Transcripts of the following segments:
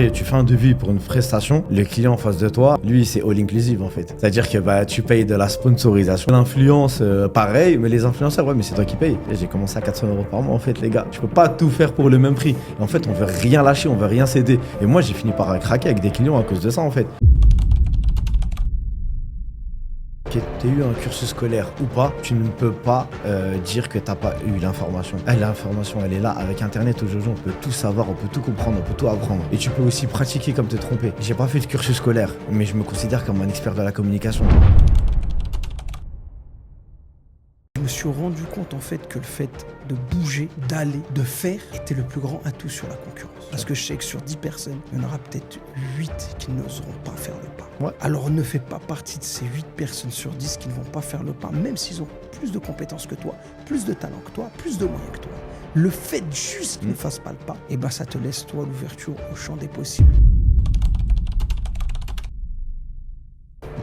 Et tu fais un devis pour une prestation, le client en face de toi, lui, c'est all inclusive en fait. C'est-à-dire que tu payes de la sponsorisation, l'influence, pareil, mais les influenceurs, ouais, mais c'est toi qui payes. Et j'ai commencé à 400 € par mois en fait, les gars. Tu peux pas tout faire pour le même prix. Et en fait, on veut rien lâcher, on veut rien céder. Et moi, j'ai fini par craquer avec des clients à cause de ça en fait. Que tu aies eu un cursus scolaire ou pas, tu ne peux pas dire que tu n'as pas eu l'information. L'information, elle est là. Avec Internet, aujourd'hui, on peut tout savoir, on peut tout comprendre, on peut tout apprendre. Et tu peux aussi pratiquer comme te tromper. J'ai pas fait de cursus scolaire, mais je me considère comme un expert de la communication. Je me suis rendu compte en fait que le fait de bouger, d'aller, de faire était le plus grand atout sur la concurrence. Parce que je sais que sur 10 personnes, il y en aura peut-être 8 qui n'oseront pas faire le pas. Ouais. Alors ne fais pas partie de ces 8 personnes sur 10 qui ne vont pas faire le pas, même s'ils ont plus de compétences que toi, plus de talent que toi, plus de moyens que toi. Le fait juste qu'ils ne fassent pas le pas, et ben ça te laisse toi l'ouverture au champ des possibles.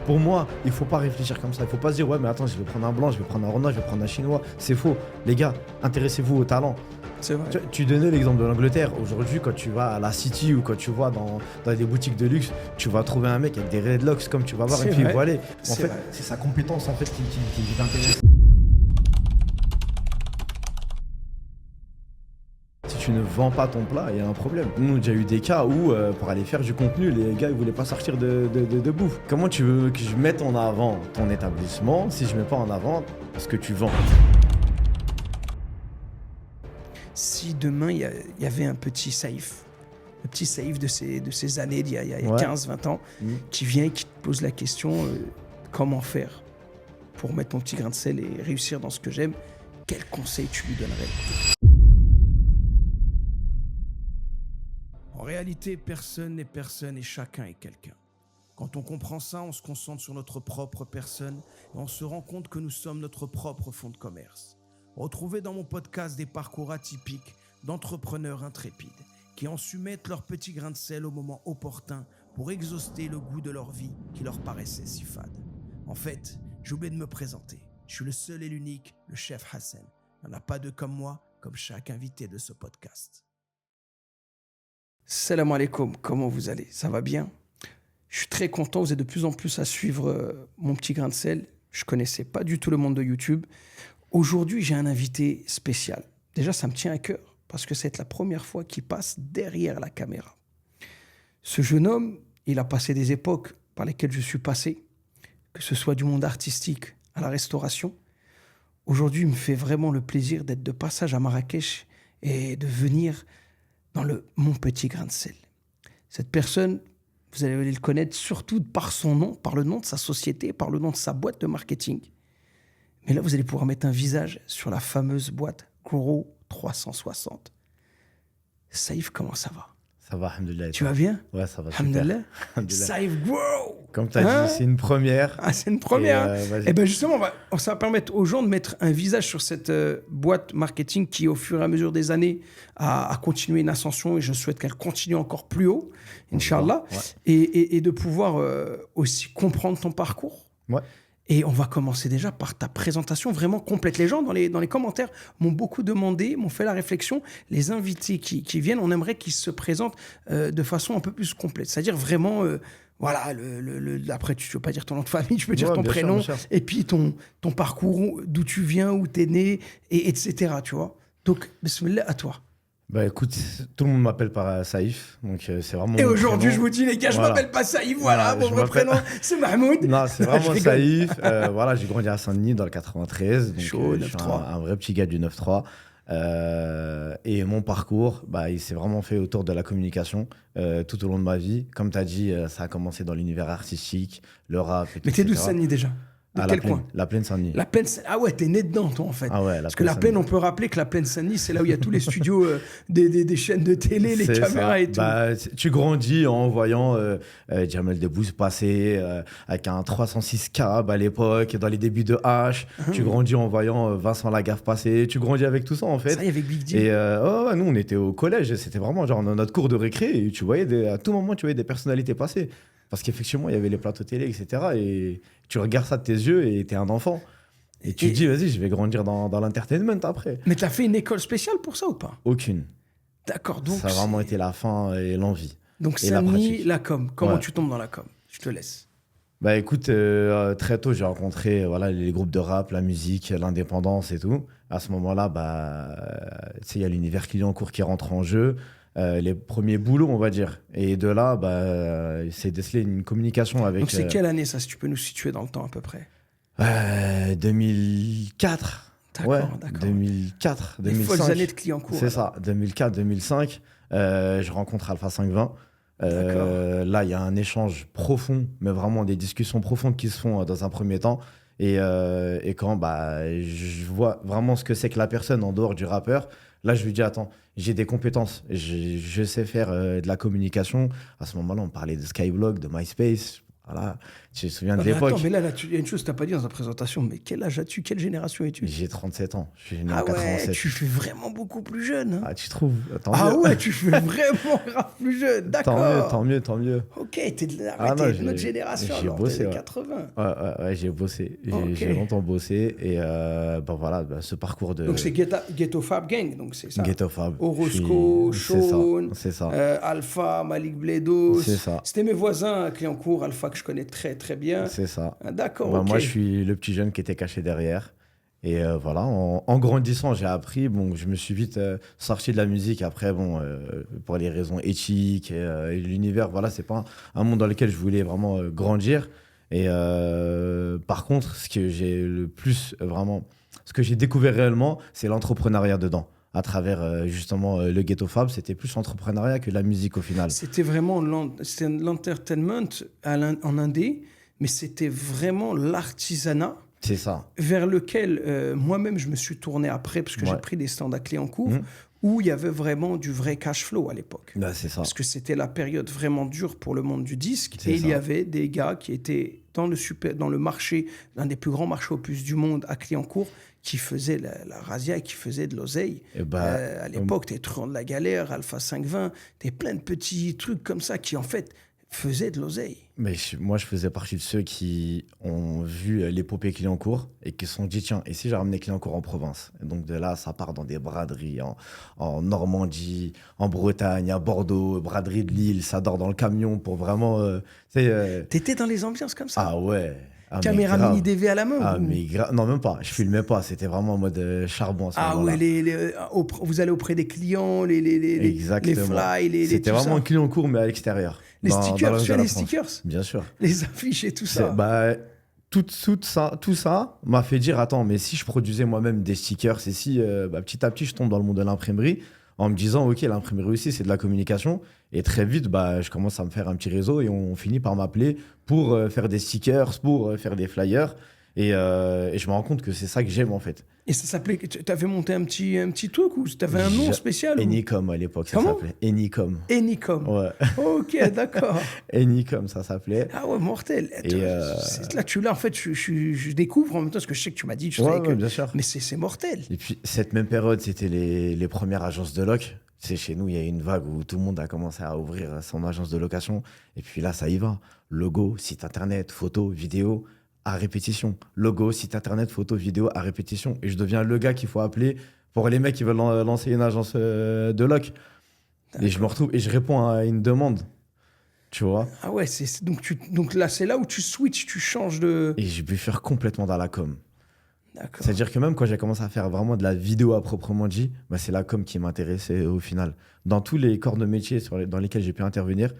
Pour moi, il faut pas réfléchir comme ça. Il faut pas se dire, ouais, mais attends, je vais prendre un blanc, je vais prendre un renois, je vais prendre un chinois. C'est faux. Les gars, intéressez-vous au talent. C'est vrai. Tu donnais l'exemple de l'Angleterre. Aujourd'hui, quand tu vas à la City ou quand tu vas dans des boutiques de luxe, tu vas trouver un mec avec des dreadlocks comme tu vas voir une fille voilée. En fait, c'est sa compétence en fait qui t'intéresse. Si tu ne vends pas ton plat, il y a un problème. Nous, on a déjà eu des cas où, pour aller faire du contenu, les gars, ils voulaient pas sortir de bouffe. Comment tu veux que je mette en avant ton établissement si je mets pas en avant ce que tu vends? Si demain, il y avait un petit Saïf, le petit Saïf de ces années, il y a 15-20 ans, qui vient et qui te pose la question comment faire pour mettre mon petit grain de sel et réussir dans ce que j'aime, quel conseil tu lui donnerais? En réalité, personne n'est personne et chacun est quelqu'un. Quand on comprend ça, on se concentre sur notre propre personne et on se rend compte que nous sommes notre propre fonds de commerce. Retrouvez dans mon podcast des parcours atypiques d'entrepreneurs intrépides qui ont su mettre leur petit grain de sel au moment opportun pour exhauster le goût de leur vie qui leur paraissait si fade. En fait, j'ai oublié de me présenter. Je suis le seul et l'unique, le chef Hassan. Il n'y en a pas deux comme moi, comme chaque invité de ce podcast. Salam alaikum, comment vous allez? Ça va bien? Je suis très content, vous êtes de plus en plus à suivre mon petit grain de sel. Je ne connaissais pas du tout le monde de YouTube. Aujourd'hui, j'ai un invité spécial. Déjà, ça me tient à cœur parce que c'est la première fois qu'il passe derrière la caméra. Ce jeune homme, il a passé des époques par lesquelles je suis passé, que ce soit du monde artistique à la restauration. Aujourd'hui, il me fait vraiment le plaisir d'être de passage à Marrakech et de venir dans mon petit grain de sel. Cette personne, vous allez le connaître surtout par son nom, par le nom de sa société, par le nom de sa boîte de marketing. Mais là, vous allez pouvoir mettre un visage sur la fameuse boîte Grow 360. Saïf, comment ça va? Ça va, alhamdoulilah. Tu vas bien? Ouais, ça va Alhamdoulilah. super. Saïf Grow. Comme tu as dit, c'est une première. Ah, c'est une première. Et bien justement, ça va permettre aux gens de mettre un visage sur cette boîte marketing qui, au fur et à mesure des années, a continué une ascension et je souhaite qu'elle continue encore plus haut, Inch'Allah, et de pouvoir aussi comprendre ton parcours. Ouais. Et on va commencer déjà par ta présentation vraiment complète. Les gens, dans les commentaires, m'ont beaucoup demandé, m'ont fait la réflexion. Les invités qui viennent, on aimerait qu'ils se présentent de façon un peu plus complète. C'est-à-dire vraiment, voilà, après, tu ne veux pas dire ton nom de famille, tu peux dire ton prénom, et puis ton parcours, d'où tu viens, où tu es né, etc. Tu vois. Donc, bismillah, à toi. Bah écoute, tout le monde m'appelle par Saïf, donc c'est vraiment. Et aujourd'hui, je vous dis, les gars, je m'appelle pas Saïf, voilà, mon vrai prénom, c'est Mahmoud. Non, c'est vraiment Saïf. Voilà, j'ai grandi à Saint-Denis dans le 93, donc chaud, je suis un vrai petit gars du 9-3. Et mon parcours, il s'est vraiment fait autour de la communication tout au long de ma vie. Comme tu as dit, ça a commencé dans l'univers artistique, le rap, et tout. Mais t'es d'où Saint-Denis déjà? De quel coin? La plaine Saint-Denis. La plaine, ah ouais, t'es né dedans, toi, en fait. Ah ouais, parce que la plaine, on peut rappeler que la plaine Saint-Denis, c'est là où il y a tous les studios des chaînes de télé, les caméras ça. Et tout. Tu grandis en voyant Jamel Debbouze passer avec un 306K à l'époque, dans les débuts de H. Tu grandis en voyant Vincent Lagaffe passer. Tu grandis avec tout ça, en fait. Ça y est, avec Big D. Et nous, on était au collège. C'était vraiment genre notre cours de récré. Et tu voyais à tout moment, tu voyais des personnalités passer. Parce qu'effectivement, il y avait les plateaux télé, etc. Et tu regardes ça de tes yeux et t'es un enfant. Et tu te dis, vas-y, je vais grandir dans l'entertainment après. Mais t'as fait une école spéciale pour ça ou pas? Aucune. D'accord, donc... Ça a vraiment été la fin et l'envie. Donc, et la Saint-Denis, pratique. la com. Comment Ouais. tu tombes dans la com? Je te laisse. Bah écoute, très tôt, j'ai rencontré voilà, les groupes de rap, la musique, l'indépendance et tout. À ce moment-là, tu sais, il y a l'univers Clignancourt qui rentre en jeu, les premiers boulots, on va dire. Et de là, c'est décelé une communication avec Donc, c'est quelle année, ça, si tu peux nous situer dans le temps à peu près? 2004. D'accord, Ouais, d'accord. 2004, Les 2005. folles années de Clignancourt. C'est ça, 2004, 2005. Je rencontre Alpha 520. Là, il y a un échange profond, mais vraiment des discussions profondes qui se font dans un premier temps. Et quand je vois vraiment ce que c'est que la personne en dehors du rappeur, là, je lui dis, attends, j'ai des compétences, je sais faire de la communication. À ce moment-là, on parlait de Skyblog, de MySpace. Voilà, tu te souviens de Non, mais l'époque. attends, mais là, il y a une chose que tu n'as pas dit dans ta présentation. Mais quel âge as-tu? Quelle génération es-tu? J'ai 37 ans, je suis né Ah en 87. ouais, tu fais vraiment beaucoup plus jeune. Hein. Ah, tu trouves? Tant Ah mieux. ouais, tu fais vraiment grave plus jeune. D'accord. Tant mieux, tant mieux. Ok, t'es de, Ah non, t'es de j'ai- notre génération, j'ai alors, bossé, t'es des ouais. 80. Ouais, j'ai bossé. Ok. J'ai longtemps bossé. Et voilà, ce parcours de Donc c'est Ghetto Fab Gang, donc c'est ça. Ghetto Fab. Orozco, C'est ça, Sean, c'est ça. Alpha, Malik Bledos. C'est ça. C'était mes voisins à Clignancourt, Alpha que je connais très très bien. C'est ça. Ah, d'accord, Bah, ok. Moi, je suis le petit jeune qui était caché derrière. Et voilà, en grandissant, j'ai appris. Bon, je me suis vite sorti de la musique. Après, pour les raisons éthiques et l'univers, voilà, c'est pas un monde dans lequel je voulais vraiment grandir. Et par contre, ce que j'ai le plus vraiment, ce que j'ai découvert réellement, c'est l'entrepreneuriat dedans. À travers justement le Ghetto Fab, c'était plus l'entrepreneuriat que la musique au final. C'était vraiment c'était l'entertainment en indé, mais c'était vraiment l'artisanat C'est ça. vers lequel moi-même je me suis tourné après, parce que j'ai Ouais. pris des stands à Clignancourt, Mhm. où il y avait vraiment du vrai cash flow à l'époque. Bah, c'est ça. Parce que c'était la période vraiment dure pour le monde du disque. C'est Et il ça. y avait des gars qui étaient dans le marché, l'un des plus grands marchés opus du monde à Clignancourt, qui faisaient la razzia et qui faisaient de l'oseille. Et bah, À l'époque, t'es Truand de la Galère, Alpha 520, t'es plein de petits trucs comme ça qui, en fait, faisaient de l'oseille. Mais moi, je faisais partie de ceux qui ont vu l'épopée Clignancourt et qui se sont dit, tiens, et si j'ai ramené Clignancourt en province? Et donc de là, ça part dans des braderies en Normandie, en Bretagne, à Bordeaux, braderie de Lille, ça dort dans le camion pour vraiment... tu sais, T'étais dans les ambiances comme ça. ah ouais. Ah, mais Caméra grave. mini DV à la main. Ah, ou- mais non, même pas. Je filmais pas. C'était vraiment en mode charbon à ce Ah moment-là. ouais, vous allez auprès des clients, les Exactement. fly, C'était tout vraiment ça. un Clignancourt, mais à l'extérieur. Les dans stickers, le reste tu as de la les France. stickers, Bien sûr. les affiches et tout ça. Tout ça m'a fait dire, attends, mais si je produisais moi-même des stickers, et si petit à petit je tombe dans le monde de l'imprimerie, en me disant, ok, l'imprimerie aussi, c'est de la communication. Et très vite, je commence à me faire un petit réseau et on finit par m'appeler pour faire des stickers, pour faire des flyers. Et je me rends compte que c'est ça que j'aime en fait. Et ça s'appelait. Tu avais monté un petit truc ou tu avais un nom spécial ou... Anycom à l'époque, ça Comment s'appelait. Anycom. Anycom. Ouais, Ok, d'accord. Anycom, ça s'appelait. Ah ouais, mortel. Et Là, en fait, je découvre en même temps, parce que je sais que tu m'as dit, je savais Ouais, que... bien sûr. Mais c'est mortel. Et puis, cette même période, c'était les premières agences de loc. Tu sais, chez nous, il y a eu une vague où tout le monde a commencé à ouvrir son agence de location. Et puis là, ça y va. Logo, site internet, photo, vidéo, à répétition. Logo, site internet, photo, vidéo, à répétition. Et je deviens le gars qu'il faut appeler pour les mecs qui veulent lancer une agence de loc. Et je me retrouve et je réponds à une demande. Tu vois? Ah ouais, donc là, c'est là où tu switches, tu changes de... Et j'ai pu faire complètement dans la com. D'accord. C'est-à-dire que même quand j'ai commencé à faire vraiment de la vidéo à proprement dit, c'est la com qui m'intéressait au final. Dans tous les corps de métier dans lesquels j'ai pu intervenir,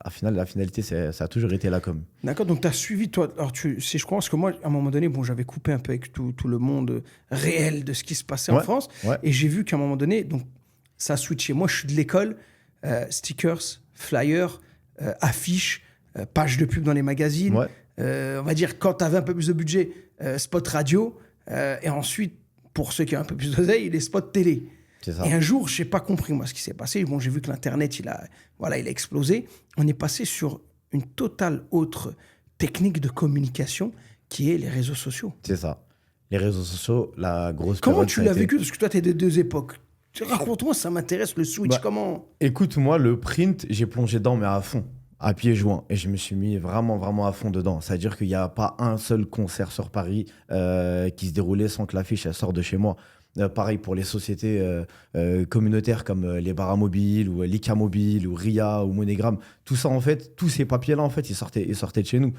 à final, la finalité, ça a toujours été la com. D'accord, donc tu as suivi, toi, alors si je crois, parce que moi, à un moment donné, j'avais coupé un peu avec tout le monde réel de ce qui se passait en Ouais, France, ouais. et j'ai vu qu'à un moment donné, donc, ça a switché. Moi, je suis de l'école, stickers, flyers, affiches, pages de pub dans les magazines, Ouais. on va dire, quand tu avais un peu plus de budget, spot radio, et ensuite, pour ceux qui ont un peu plus d'oseille, les spots télé. C'est ça. Et un jour, je n'ai pas compris moi ce qui s'est passé. J'ai vu que l'Internet, il a explosé. On est passé sur une totale autre technique de communication qui est les réseaux sociaux. C'est ça. Les réseaux sociaux, la grosse Comment période, tu ça a l'as été- vécu? Parce que toi, tu es des deux époques. Raconte-moi, ça m'intéresse, le switch. Comment? Écoute, moi, le print, j'ai plongé dedans, mais à fond, à pieds joints. Et je me suis mis vraiment, vraiment à fond dedans. C'est-à-dire qu'il n'y a pas un seul concert sur Paris qui se déroulait sans que l'affiche, elle sorte de chez moi. Pareil pour les sociétés communautaires comme les Baramobiles ou Lika Mobile ou RIA ou MoneyGram. Tout ça, en fait, tous ces papiers-là, en fait, ils sortaient de chez nous.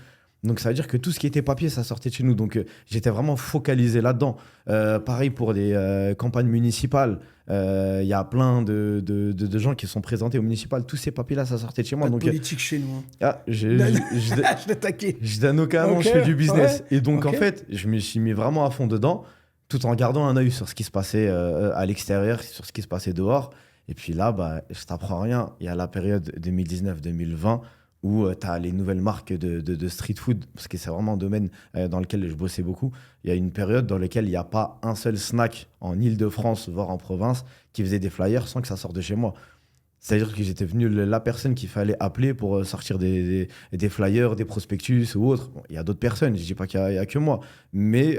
Donc ça veut dire que tout ce qui était papier, ça sortait de chez nous. Donc j'étais vraiment focalisé là-dedans. Pareil pour des campagnes municipales. Il y a plein de gens qui sont présentés au municipal. Tous ces papiers-là, ça sortait de chez moi. Pas de Donc, politique chez nous. Hein. je l'ai taqué. donne aucun Ok, je fais du business. ouais, Et donc ok. en fait, je me suis mis vraiment à fond dedans, tout en gardant un œil sur ce qui se passait à l'extérieur, sur ce qui se passait dehors. Et puis là, bah, je t'apprends rien. Il y a la période 2019-2020 où tu as les nouvelles marques de street food, parce que c'est vraiment un domaine dans lequel je bossais beaucoup. Il y a une période dans laquelle il n'y a pas un seul snack en Île-de-France, voire en province, qui faisait des flyers sans que ça sorte de chez moi. C'est-à-dire que j'étais venu la personne qu'il fallait appeler pour sortir des flyers, des prospectus ou autres. Bon, il y a d'autres personnes, je ne dis pas qu'il y a que moi. Mais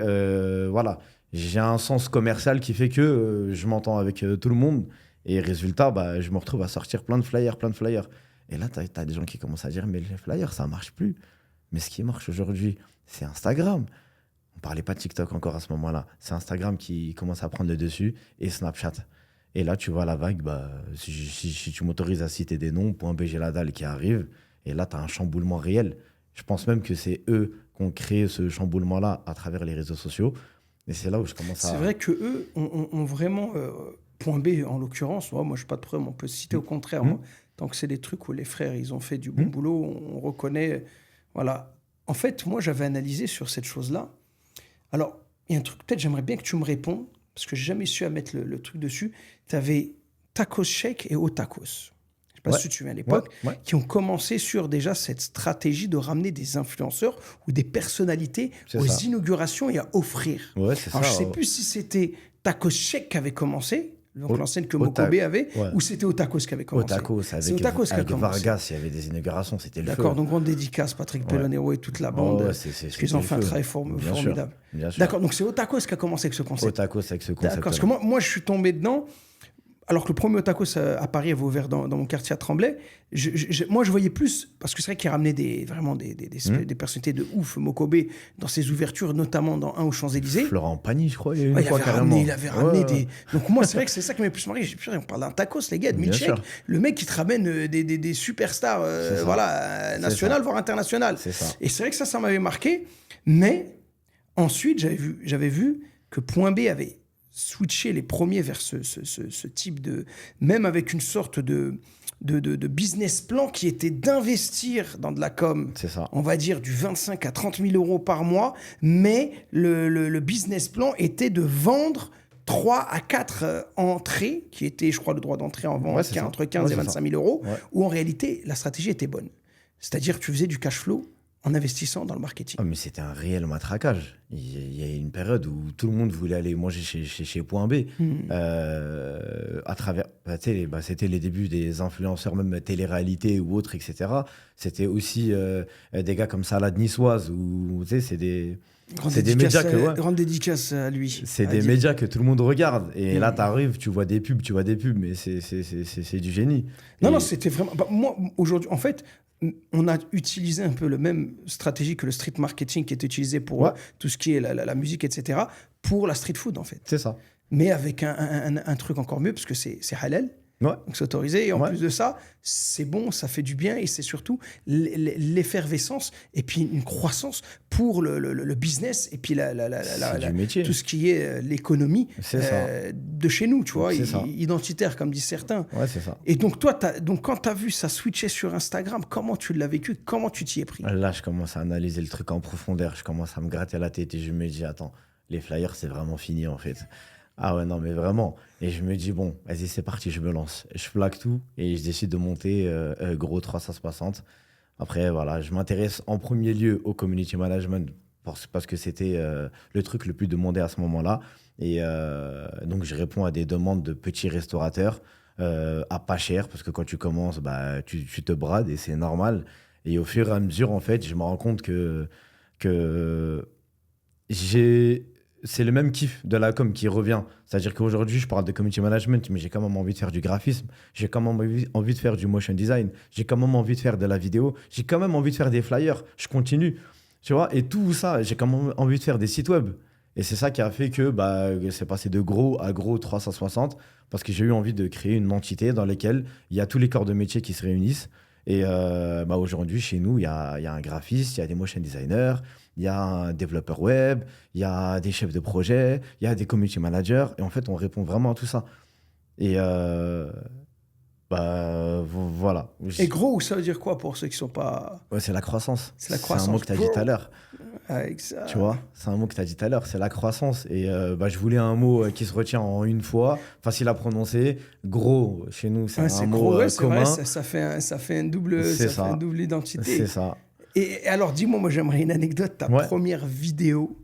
voilà, j'ai un sens commercial qui fait que je m'entends avec tout le monde. Et résultat, bah, je me retrouve à sortir plein de flyers, plein de flyers. Et là, tu as des gens qui commencent à dire, mais les flyers, ça ne marche plus. Mais ce qui marche aujourd'hui, c'est Instagram. On ne parlait pas de TikTok encore à ce moment-là. C'est Instagram qui commence à prendre le dessus et Snapchat. Et là, tu vois la vague, bah, si tu m'autorises à citer des noms, .bg la dalle qui arrive, et là, tu as un chamboulement réel. Je pense même que c'est eux qui ont créé ce chamboulement-là à travers les réseaux sociaux. Et c'est là où je commence à... C'est vrai qu'eux ont vraiment... Point B, en l'occurrence, moi, je n'ai pas de problème. On peut citer au contraire. Moi, tant que c'est des trucs où les frères, ils ont fait du bon boulot, on reconnaît... Voilà. En fait, moi, j'avais analysé sur cette chose-là. Alors, il y a un truc, peut-être j'aimerais bien que tu me répondes, parce que je n'ai jamais su à mettre le truc dessus. Tu avais Tacos Shake et Otakos. Je ne sais pas si tu te souviens à l'époque, qui ont commencé sur déjà cette stratégie de ramener des influenceurs ou des personnalités aux inaugurations et à offrir. Ouais, c'est Alors, ça. je ne sais plus si c'était Tacos Shake qui avait commencé, donc l'enseigne que Mokobe avait, ou c'était Otakos qui avait commencé. Otakos, avec Vargas, il y avait des inaugurations, c'était le feu. D'accord, donc grande dédicace, Patrick Pelonero et toute la bande, parce qu'ils ont fait un travail formidable. D'accord, donc c'est Otakos qui a commencé avec ce concept. Otakos avec ce concept. D'accord, parce que moi, je suis tombé dedans, alors que le premier Otakos à Paris avait ouvert dans mon quartier à Tremblay. Moi, je voyais plus, parce que c'est vrai qu'il ramenait vraiment des personnalités de ouf, Mokobe, dans ses ouvertures, notamment dans un aux Champs-Élysées. Florent Pagny, je crois, il avait ramené des... Donc moi, c'est vrai que c'est ça qui m'a plus marqué. J'ai dit, on parle d'un tacos, les gars, de milkshake. Le mec qui te ramène des superstars nationales, voire internationales. Et c'est vrai que ça m'avait marqué. Mais ensuite, j'avais vu que Point B avait switché les premiers vers ce type de... Même avec une sorte de business plan qui était d'investir dans de la com, on va dire du 25 à 30 000 euros par mois, mais le business plan était de vendre 3 à 4 entrées, qui étaient, je crois, le droit d'entrée en vente entre 15 et 25 000 euros, où en réalité, la stratégie était bonne. C'est-à-dire que tu faisais du cash flow en investissant dans le marketing. Oh, mais c'était un réel matraquage. Il y a une période où tout le monde voulait aller manger chez Point B. À travers, c'était les débuts des influenceurs, même télé-réalité ou autres, etc. C'était aussi des gars comme Salade Niçoise, où c'est des médias que... Grande dédicace à lui. C'est des médias que tout le monde regarde. Et là, t'arrives, tu vois des pubs, mais c'est du génie. Non, c'était vraiment... moi, aujourd'hui, en fait... On a utilisé un peu la même stratégie que le street marketing qui est utilisé pour tout ce qui est la musique, etc., pour la street food, en fait. C'est ça. Mais avec un truc encore mieux, parce que c'est halal, donc c'est autorisé. Et en plus de ça, c'est bon, ça fait du bien, et c'est surtout l'effervescence et puis une croissance pour le business et puis tout ce qui est l'économie de chez nous, tu vois, identitaire, comme disent certains. Ouais, c'est ça. Et donc, toi, quand tu as vu ça switcher sur Instagram, comment tu l'as vécu? Comment tu t'y es pris? Là, je commence à analyser le truc en profondeur. Je commence à me gratter la tête et je me dis, attends, les flyers, c'est vraiment fini, en fait. Ah ouais, non, mais vraiment. Et je me dis, bon, vas-y, c'est parti, je me lance. Je plaque tout et je décide de monter gros 360. Après, voilà, je m'intéresse en premier lieu au community management parce que c'était le truc le plus demandé à ce moment-là. Et donc, je réponds à des demandes de petits restaurateurs à pas cher parce que quand tu commences, bah, tu te brades et c'est normal. Et au fur et à mesure, en fait, je me rends compte que c'est le même kiff de la com qui revient. C'est-à-dire qu'aujourd'hui, je parle de community management, mais j'ai quand même envie de faire du graphisme, j'ai quand même envie de faire du motion design, j'ai quand même envie de faire de la vidéo, j'ai quand même envie de faire des flyers, je continue. Tu vois, et tout ça, j'ai quand même envie de faire des sites web. Et c'est ça qui a fait que c'est passé de gros à gros 360 parce que j'ai eu envie de créer une entité dans laquelle il y a tous les corps de métier qui se réunissent. Et aujourd'hui, chez nous, il y a un graphiste, il y a des motion designers, il y a un développeur web, il y a des chefs de projet, il y a des community managers. Et en fait, on répond vraiment à tout ça. Et voilà. Et gros, ça veut dire quoi pour ceux qui sont pas... Ouais, c'est la croissance. C'est la croissance. C'est un mot que tu as dit tout à l'heure. Avec ça. Tu vois, c'est un mot que tu as dit tout à l'heure, c'est la croissance. Et je voulais un mot qui se retient en une fois, facile à prononcer. Gros, chez nous, c'est un mot gros, c'est commun. vrai, ça fait une double identité. C'est ça. Et alors, dis-moi, moi, j'aimerais une anecdote. Ta première vidéo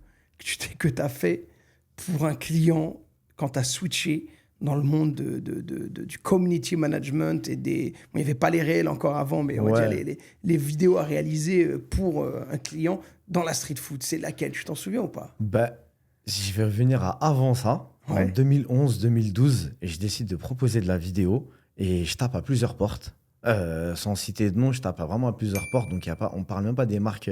que tu as fait pour un client quand tu as switché dans le monde du community management et des... Bon, il n'y avait pas les réels encore avant, mais on va dire les vidéos à réaliser pour un client dans la street food. C'est laquelle? Tu t'en souviens ou pas? Je vais revenir à avant ça, en 2011-2012, et je décide de proposer de la vidéo et je tape à plusieurs portes. Sans citer de nom, je tape vraiment à plusieurs portes, donc on ne parle même pas des marques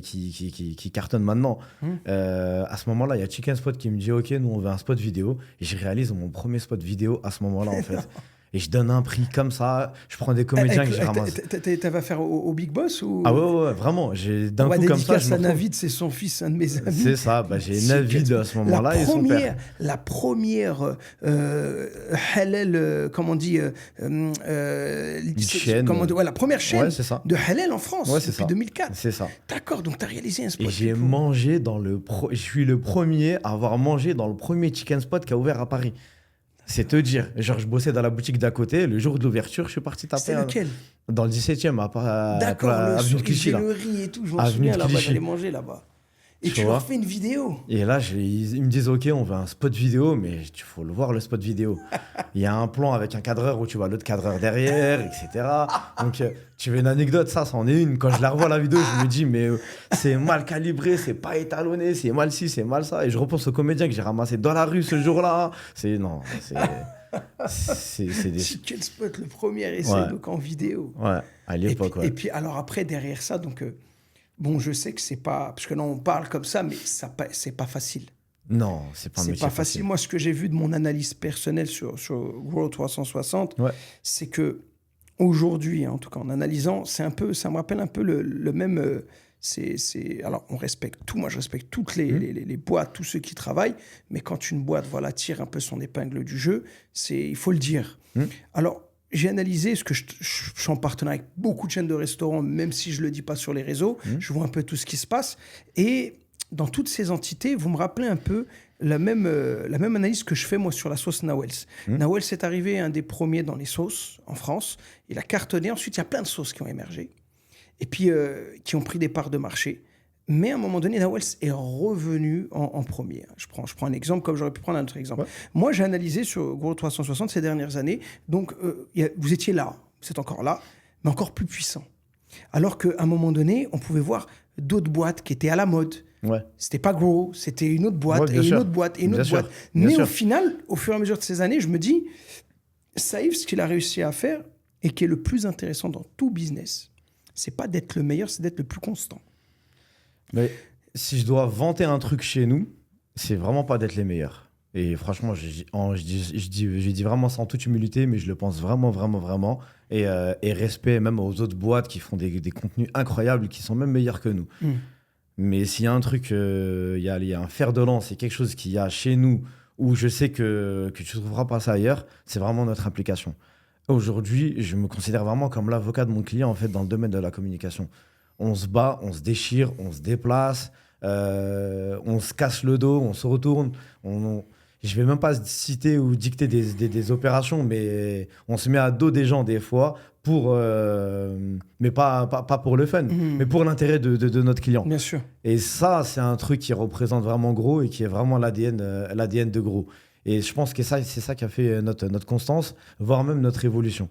qui cartonnent maintenant. À ce moment-là, il y a Chicken Spot qui me dit « Ok, nous on veut un spot vidéo » et je réalise mon premier spot vidéo à ce moment-là en fait. Et je donne un prix comme ça, je prends des comédiens que j'ai ramassés. T'avais affaire au Big Boss ou... Ah ouais, vraiment. D'un coup comme ça, je me retrouve... Navid, c'est son fils, un de mes amis. C'est ça, j'ai Navid à ce moment-là et son père. La première halal, comment on dit... chaîne. La première chaîne de halal en France depuis 2004. C'est ça. D'accord, donc tu as réalisé un spot. Et j'ai mangé je suis le premier à avoir mangé dans le premier chicken spot qui a ouvert à Paris. C'est te dire. Genre, je bossais dans la boutique d'à côté. Le jour de l'ouverture, je suis parti taper. C'était lequel? Dans le 17e, d'accord, avenue de Clichy. Le riz et tout, je m'en souviens là-bas, j'allais manger là-bas. Et tu leur fais une vidéo. Et là, ils me disent, OK, on veut un spot vidéo, mais il faut le voir, le spot vidéo. Il y a un plan avec un cadreur où tu vois l'autre cadreur derrière, etc. Donc, tu veux une anecdote, ça c'en est une. Quand je la revois la vidéo, je me dis, mais c'est mal calibré, c'est pas étalonné, c'est mal ci, c'est mal ça. Et je repense au comédien que j'ai ramassé dans la rue ce jour-là. C'est des... Chicken Spot, le premier essai, donc en vidéo. Ouais, à l'époque, Et puis, alors après, derrière ça, donc... Bon, je sais que c'est pas... Parce que là, on parle comme ça, mais c'est pas facile. Non, c'est pas un métier pas facile. Moi, ce que j'ai vu de mon analyse personnelle sur Grow 360, c'est que aujourd'hui, en tout cas en analysant, ça me rappelle un peu le même... alors, on respecte tout. Moi, je respecte toutes les boîtes, tous ceux qui travaillent. Mais quand une boîte tire un peu son épingle du jeu, il faut le dire. Alors... J'ai analysé, ce que je suis en partenariat avec beaucoup de chaînes de restaurants, même si je ne le dis pas sur les réseaux. Je vois un peu tout ce qui se passe. Et dans toutes ces entités, vous me rappelez un peu la même analyse que je fais moi sur la sauce Nawels. Nawels est arrivé un des premiers dans les sauces en France. Il a cartonné. Ensuite, il y a plein de sauces qui ont émergé et puis qui ont pris des parts de marché. Mais à un moment donné, Nawels est revenu en premier. Je prends un exemple comme j'aurais pu prendre un autre exemple. Moi, j'ai analysé sur Grow 360 ces dernières années. Donc, vous étiez là, vous êtes encore là, mais encore plus puissant. Alors qu'à un moment donné, on pouvait voir d'autres boîtes qui étaient à la mode. C'était pas Grow, c'était une autre boîte, et une autre boîte, et une autre boîte. Mais au final, au fur et à mesure de ces années, je me dis, Saïf, ce qu'il a réussi à faire, et qui est le plus intéressant dans tout business, c'est pas d'être le meilleur, c'est d'être le plus constant. Mais si je dois vanter un truc chez nous, c'est vraiment pas d'être les meilleurs. Et franchement, je dis vraiment ça en toute humilité, mais je le pense vraiment, vraiment, vraiment. Et respect même aux autres boîtes qui font des contenus incroyables, qui sont même meilleurs que nous. Mais s'il y a un truc, il y a un fer de lance, c'est quelque chose qu'il y a chez nous, où je sais que tu ne trouveras pas ça ailleurs, c'est vraiment notre implication. Aujourd'hui, je me considère vraiment comme l'avocat de mon client en fait, dans le domaine de la communication. On se bat, on se déchire, on se déplace, on se casse le dos, on se retourne. Je vais même pas citer ou dicter des opérations, mais on se met à dos des gens des fois, mais pas pour le fun, mais pour l'intérêt de notre client. Bien sûr. Et ça, c'est un truc qui représente vraiment Grow et qui est vraiment l'ADN de Grow. Et je pense que c'est ça qui a fait notre constance, voire même notre évolution.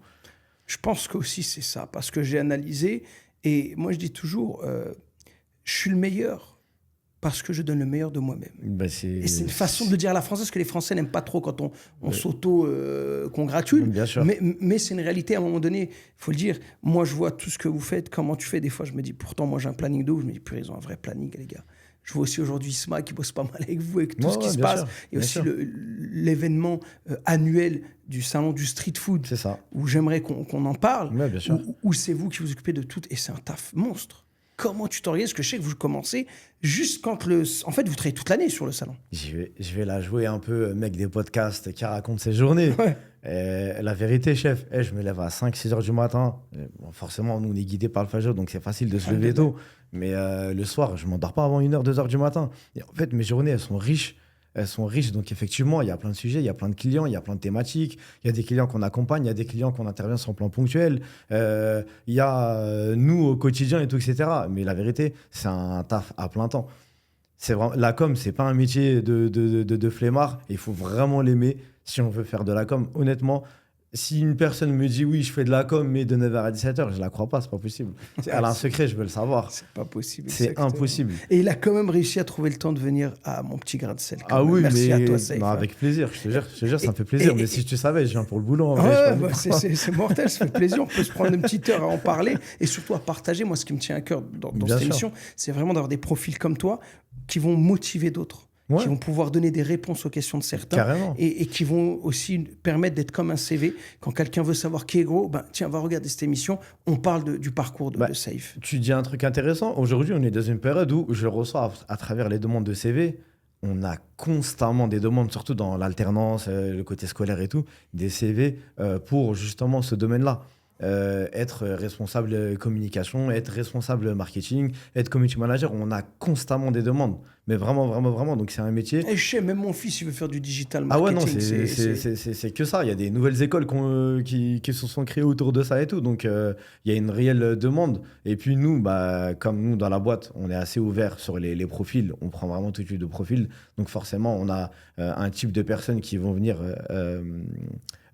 Je pense qu'aussi c'est ça, parce que j'ai analysé... Et moi, je dis toujours, je suis le meilleur parce que je donne le meilleur de moi-même. Et c'est une façon de dire à la française que les Français n'aiment pas trop quand on s'auto-congratule. Bien sûr. Mais c'est une réalité. À un moment donné, il faut le dire. Moi, je vois tout ce que vous faites, comment tu fais. Des fois, je me dis, pourtant, moi, j'ai un planning de ouf. Je me dis, purée, ils ont un vrai planning, les gars. Je vois aussi aujourd'hui Isma qui bosse pas mal avec vous, avec tout Ouais, ce qui ouais, se bien passe. sûr, Et bien aussi sûr. l'événement annuel du salon du street food, C'est ça. où j'aimerais qu'on en parle, Ouais, bien sûr. où c'est vous qui vous occupez de tout. Et c'est un taf monstre. Comment tu t'organises? Parce que je sais que vous commencez juste quand En fait, vous travaillez toute l'année sur le salon. Je vais la jouer un peu, mec des podcasts qui raconte ses journées. Ouais. La vérité, chef, je me lève à 5-6 heures du matin. Bon, forcément, nous, on est guidés par le Fajr, donc c'est facile de se lever tôt. Mais le soir, je m'endors pas avant 1h, 2h du matin. Et en fait, mes journées, elles sont riches. Elles sont riches, donc effectivement, il y a plein de sujets, il y a plein de clients, il y a plein de thématiques. Il y a des clients qu'on accompagne, il y a des clients qu'on intervient sur le plan ponctuel. Il y a nous au quotidien et tout, etc. Mais la vérité, c'est un taf à plein temps. C'est vraiment, la com, c'est pas un métier de flemmard. Il faut vraiment l'aimer si on veut faire de la com. Honnêtement, si une personne me dit oui, je fais de la com, mais de 9h à 17h, je la crois pas, c'est pas possible. Elle a un secret, je veux le savoir. C'est pas possible. C'est exactement. impossible. Et il a quand même réussi à trouver le temps de venir à mon petit grain de sel. quand Ah même. oui, Merci mais à toi, Saïf. non, hein. avec plaisir, je te jure, ça me fait plaisir. Mais si tu savais, je viens pour le boulot. En vrai, je Ouais, sais pas bah, pourquoi. c'est mortel, ça fait plaisir. On peut se prendre une petite heure à en parler et surtout à partager. Moi, ce qui me tient à cœur dans Bien cette sûr. émission, c'est vraiment d'avoir des profils comme toi qui vont motiver d'autres, Ouais. qui vont pouvoir donner des réponses aux questions de certains Carrément. et qui vont aussi permettre d'être comme un CV. Quand quelqu'un veut savoir qui est gros, ben, tiens, va regarder cette émission. On parle du parcours de Saïf. Tu dis un truc intéressant. Aujourd'hui, on est dans une période où je le reçois à travers les demandes de CV. On a constamment des demandes, surtout dans l'alternance, le côté scolaire et tout, des CV pour justement ce domaine-là. Être responsable communication, être responsable marketing, être community manager. On a constamment des demandes. Mais vraiment, vraiment, vraiment. Donc, c'est un métier. Et je sais, même mon fils, il veut faire du digital Ah ouais, marketing. non, c'est que ça. Il y a des nouvelles écoles qui se sont créées autour de ça et tout. Donc, il y a une réelle demande. Et puis, nous, bah, comme nous, dans la boîte, on est assez ouvert sur les profils. On prend vraiment tout type de profil. Donc, forcément, on a un type de personnes qui vont venir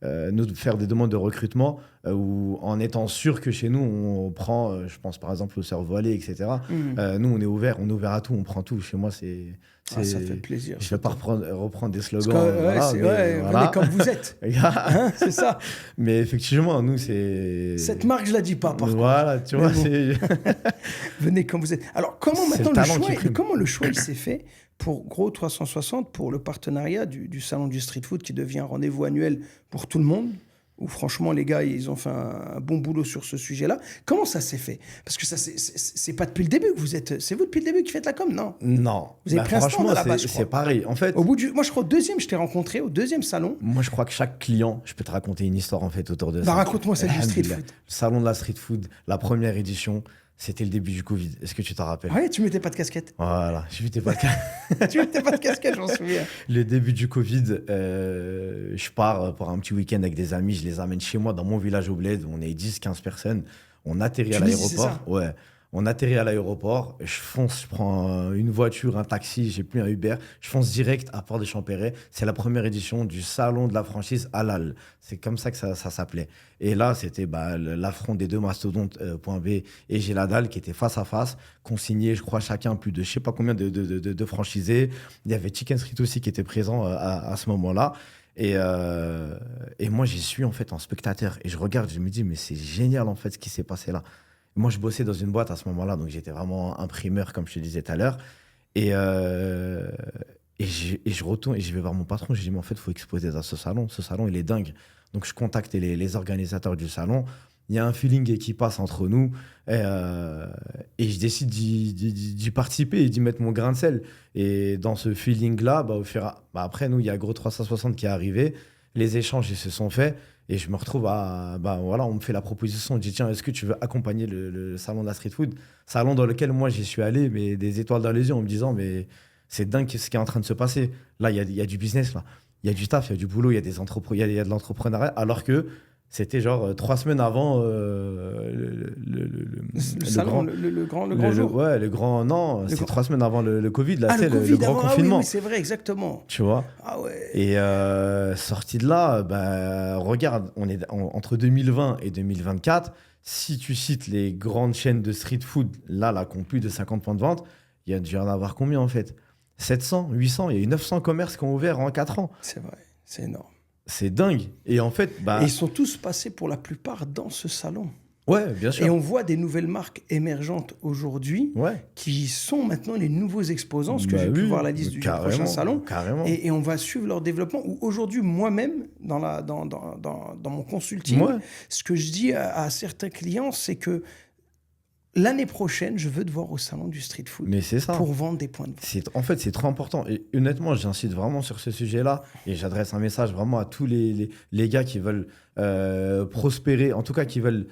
nous faire des demandes de recrutement ou en étant sûr que chez nous, on prend, je pense par exemple au surf volley, etc. Nous, on est ouvert à tout. On prend tout. Chez moi, c'est... Ah, ça fait plaisir. Je ne vais pas reprendre des slogans. Venez comme vous êtes. Hein, c'est ça. Mais effectivement, nous, c'est... Cette marque, je la dis pas, par contre. Voilà, tu vois, bon. c'est... Venez comme vous êtes. Alors, comment C'est maintenant le talent qui prime. comment le choix il s'est fait pour Gros 360, pour le partenariat du salon du street food qui devient un rendez-vous annuel pour tout le monde, où franchement, les gars, ils ont fait un bon boulot sur ce sujet-là. Comment ça s'est fait? Parce que ça, c'est pas depuis le début que vous êtes... C'est vous depuis le début qui faites la com, non? Non. Vous avez pris un stand franchement, à la base, je crois. c'est pareil. En fait, Moi, je crois au deuxième, je t'ai rencontré, au deuxième salon. moi, je crois que chaque client, je peux te raconter une histoire en fait autour de Bah, ça. raconte-moi celle du street Alhamdulillah. food. Le salon de la street food, la première édition, c'était le début du Covid. Est-ce que tu t'en rappelles? Ouais, tu mettais pas de casquette. Voilà, j'ai vu tes podcasts. Tu mettais pas de casquette, j'en souviens. Le début du Covid, je pars pour un petit week-end avec des amis, je les amène chez moi dans mon village au Bled, on est 10-15 personnes, on atterrit à Tunisie, c'est l'aéroport. Ouais, on atterrit à l'aéroport, je fonce, je prends une voiture, un taxi, j'ai plus un Uber, je fonce direct à Port-de-Champéret. C'est la première édition du salon de la franchise Halal. C'est comme ça que ça s'appelait. Et là, c'était l'affront des deux mastodontes Point B et Géladal qui étaient face à face, consignés, je crois, chacun plus de je sais pas combien de franchisés. Il y avait Chicken Street aussi qui était présent à ce moment-là. Et moi, j'y suis en fait en spectateur. Et je regarde, je me dis, mais c'est génial en fait ce qui s'est passé là. Moi, je bossais dans une boîte à ce moment-là, donc j'étais vraiment imprimeur, comme je te disais tout à l'heure. Et je retourne et je vais voir mon patron. Je dis, mais en fait, il faut exposer dans ce salon. Ce salon, il est dingue. Donc, je contacte les organisateurs du salon. Il y a un feeling qui passe entre nous. Et je décide d'y participer et d'y mettre mon grain de sel. Et dans ce feeling-là, après, nous, il y a Gros 360 qui est arrivé. Les échanges, ils se sont faits. Et je me retrouve on me fait la proposition, on dit tiens, est-ce que tu veux accompagner le salon de la street food? Salon dans lequel moi j'y suis allé, mais des étoiles dans les yeux en me disant mais c'est dingue ce qui est en train de se passer. Là, il y a du business, là. Il y a du taf, il y a du boulot, il y a il y a de l'entrepreneuriat, alors que c'était genre 3 semaines avant le salon, le grand jour. Ouais, le grand... Non, c'est 3 semaines avant le Covid, là, le le Covid, grand avant, confinement. Ah oui, c'est vrai, exactement. Tu vois? Ah ouais. Et sorti de là, regarde, on est entre 2020 et 2024. Si tu cites les grandes chaînes de street food, là, qui ont plus de 50 points de vente, il y a dû en avoir combien en fait? 700, 800, il y a eu 900 commerces qui ont ouvert en 4 ans. C'est vrai, c'est énorme. C'est dingue. Et en fait... Et ils sont tous passés pour la plupart dans ce salon. Ouais, bien sûr. Et on voit des nouvelles marques émergentes aujourd'hui Ouais. qui sont maintenant les nouveaux exposants, parce que Bah j'ai pu oui, voir la liste du prochain carrément, salon. carrément. Et on va suivre leur développement. Où aujourd'hui, moi-même, dans mon consulting, Ouais. ce que je dis à certains clients, c'est que l'année prochaine, je veux te voir au salon du street food Mais c'est ça. pour vendre des points de vente. En fait, c'est trop important. Et honnêtement, j'incite vraiment sur ce sujet-là. Et j'adresse un message vraiment à tous les gars qui veulent prospérer, en tout cas qui veulent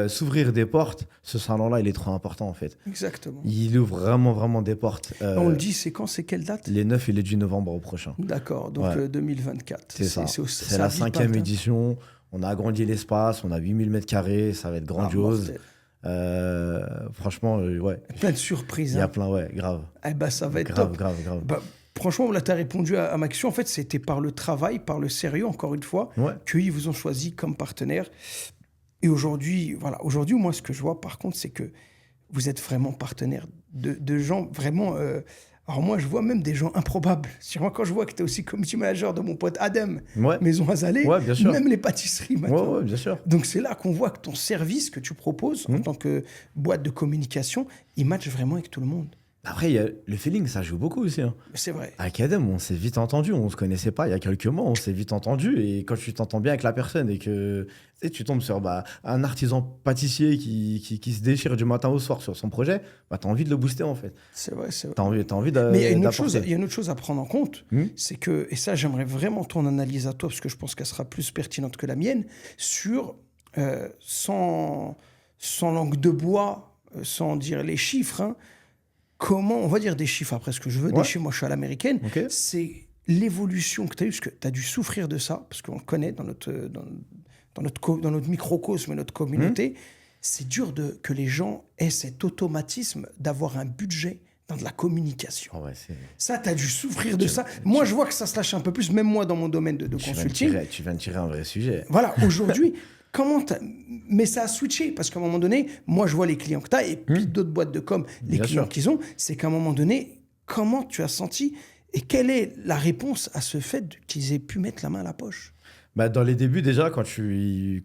s'ouvrir des portes. Ce salon-là, il est trop important, en fait. Exactement. Il ouvre vraiment, vraiment des portes. On le dit, c'est quand? C'est quelle date? Les 9 et les 10 novembre au prochain. D'accord, donc Ouais. 2024. C'est ça. C'est C'est la 5e édition. On a agrandi l'espace. On a 8000 m². Ça va être grandiose. Franchement, ouais. Plein de surprises. Il y a Hein. plein, ouais, grave. Eh ben, ça va être Grave, top. grave, grave. Bah, franchement, là, tu as répondu à ma question. En fait, c'était par le travail, par le sérieux, encore une fois, Ouais. qu'ils vous ont choisi comme partenaire. Et aujourd'hui, voilà. Aujourd'hui, moi, ce que je vois, par contre, c'est que vous êtes vraiment partenaire de gens vraiment... alors moi, je vois même des gens improbables. Moi, quand je vois que tu es aussi community manager de mon pote Adam, Ouais. Maison Azalée, Ouais, bien sûr. même les pâtisseries maintenant. Ouais, ouais, bien sûr. Donc c'est là qu'on voit que ton service que tu proposes en tant que boîte de communication, il match vraiment avec tout le monde. Après, il y a le feeling, ça joue beaucoup aussi. Hein. C'est vrai. Avec Adam, on s'est vite entendu. On se connaissait pas il y a quelques mois. On s'est vite entendu. Et quand tu t'entends bien avec la personne et que tu sais, tu tombes sur un artisan pâtissier qui se déchire du matin au soir sur son projet, tu as envie de le booster en fait. C'est vrai, c'est vrai. T'as envie de. Mais il y a une d'apporter. autre chose à prendre en compte, c'est que, et ça j'aimerais vraiment ton analyse à toi, parce que je pense qu'elle sera plus pertinente que la mienne, sur, sans langue de bois, sans dire les chiffres, hein, comment, on va dire des chiffres après ce que je veux, des Ouais. chiffres, moi je suis à l'américaine, Ok. c'est l'évolution que tu as eue, parce que tu as dû souffrir de ça, parce qu'on le connaît dans notre microcosme et notre communauté, c'est dur que les gens aient cet automatisme d'avoir un budget dans de la communication. Oh ouais, Ça, tu as dû souffrir de ça. Moi, je vois que ça se lâche un peu plus, même moi dans mon domaine de consulting. Tu viens de tirer un vrai sujet. Voilà, aujourd'hui, mais ça a switché, parce qu'à un moment donné, moi, je vois les clients que tu as, et puis d'autres boîtes de com, les Bien clients sûr. qu'ils ont, c'est qu'à un moment donné, comment tu as senti et quelle est la réponse à ce fait qu'ils aient pu mettre la main à la poche? Bah, dans les débuts, déjà, quand tu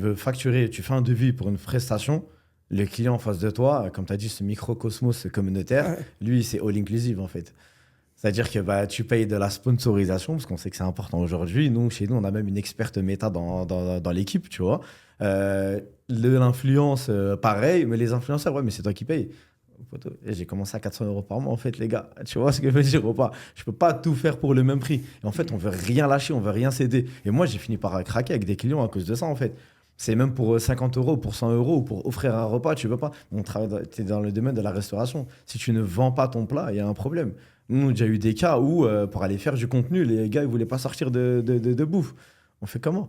veux facturer, tu fais un devis pour une prestation, le client en face de toi, comme tu as dit, ce microcosmos communautaire, Ouais. lui, c'est all inclusive en fait. C'est-à-dire que tu payes de la sponsorisation, parce qu'on sait que c'est important aujourd'hui. Nous, chez nous, on a même une experte méta dans l'équipe, tu vois. L'influence, pareil, mais les influenceurs, ouais, mais c'est toi qui payes. Poteau, et j'ai commencé à 400 € par mois, en fait, les gars. Tu vois ce que je veux dire ou pas? Je peux pas tout faire pour le même prix. Et en fait, on veut rien lâcher, on veut rien céder. Et moi, j'ai fini par craquer avec des clients à cause de ça, en fait. C'est même pour 50 €, pour 100 € ou pour offrir un repas, tu veux pas. On travaille, t'es dans le domaine de la restauration. Si tu ne vends pas ton plat, il y a un problème. Nous, on a déjà eu des cas où, pour aller faire du contenu, les gars, ils voulaient pas sortir de bouffe. On fait comment?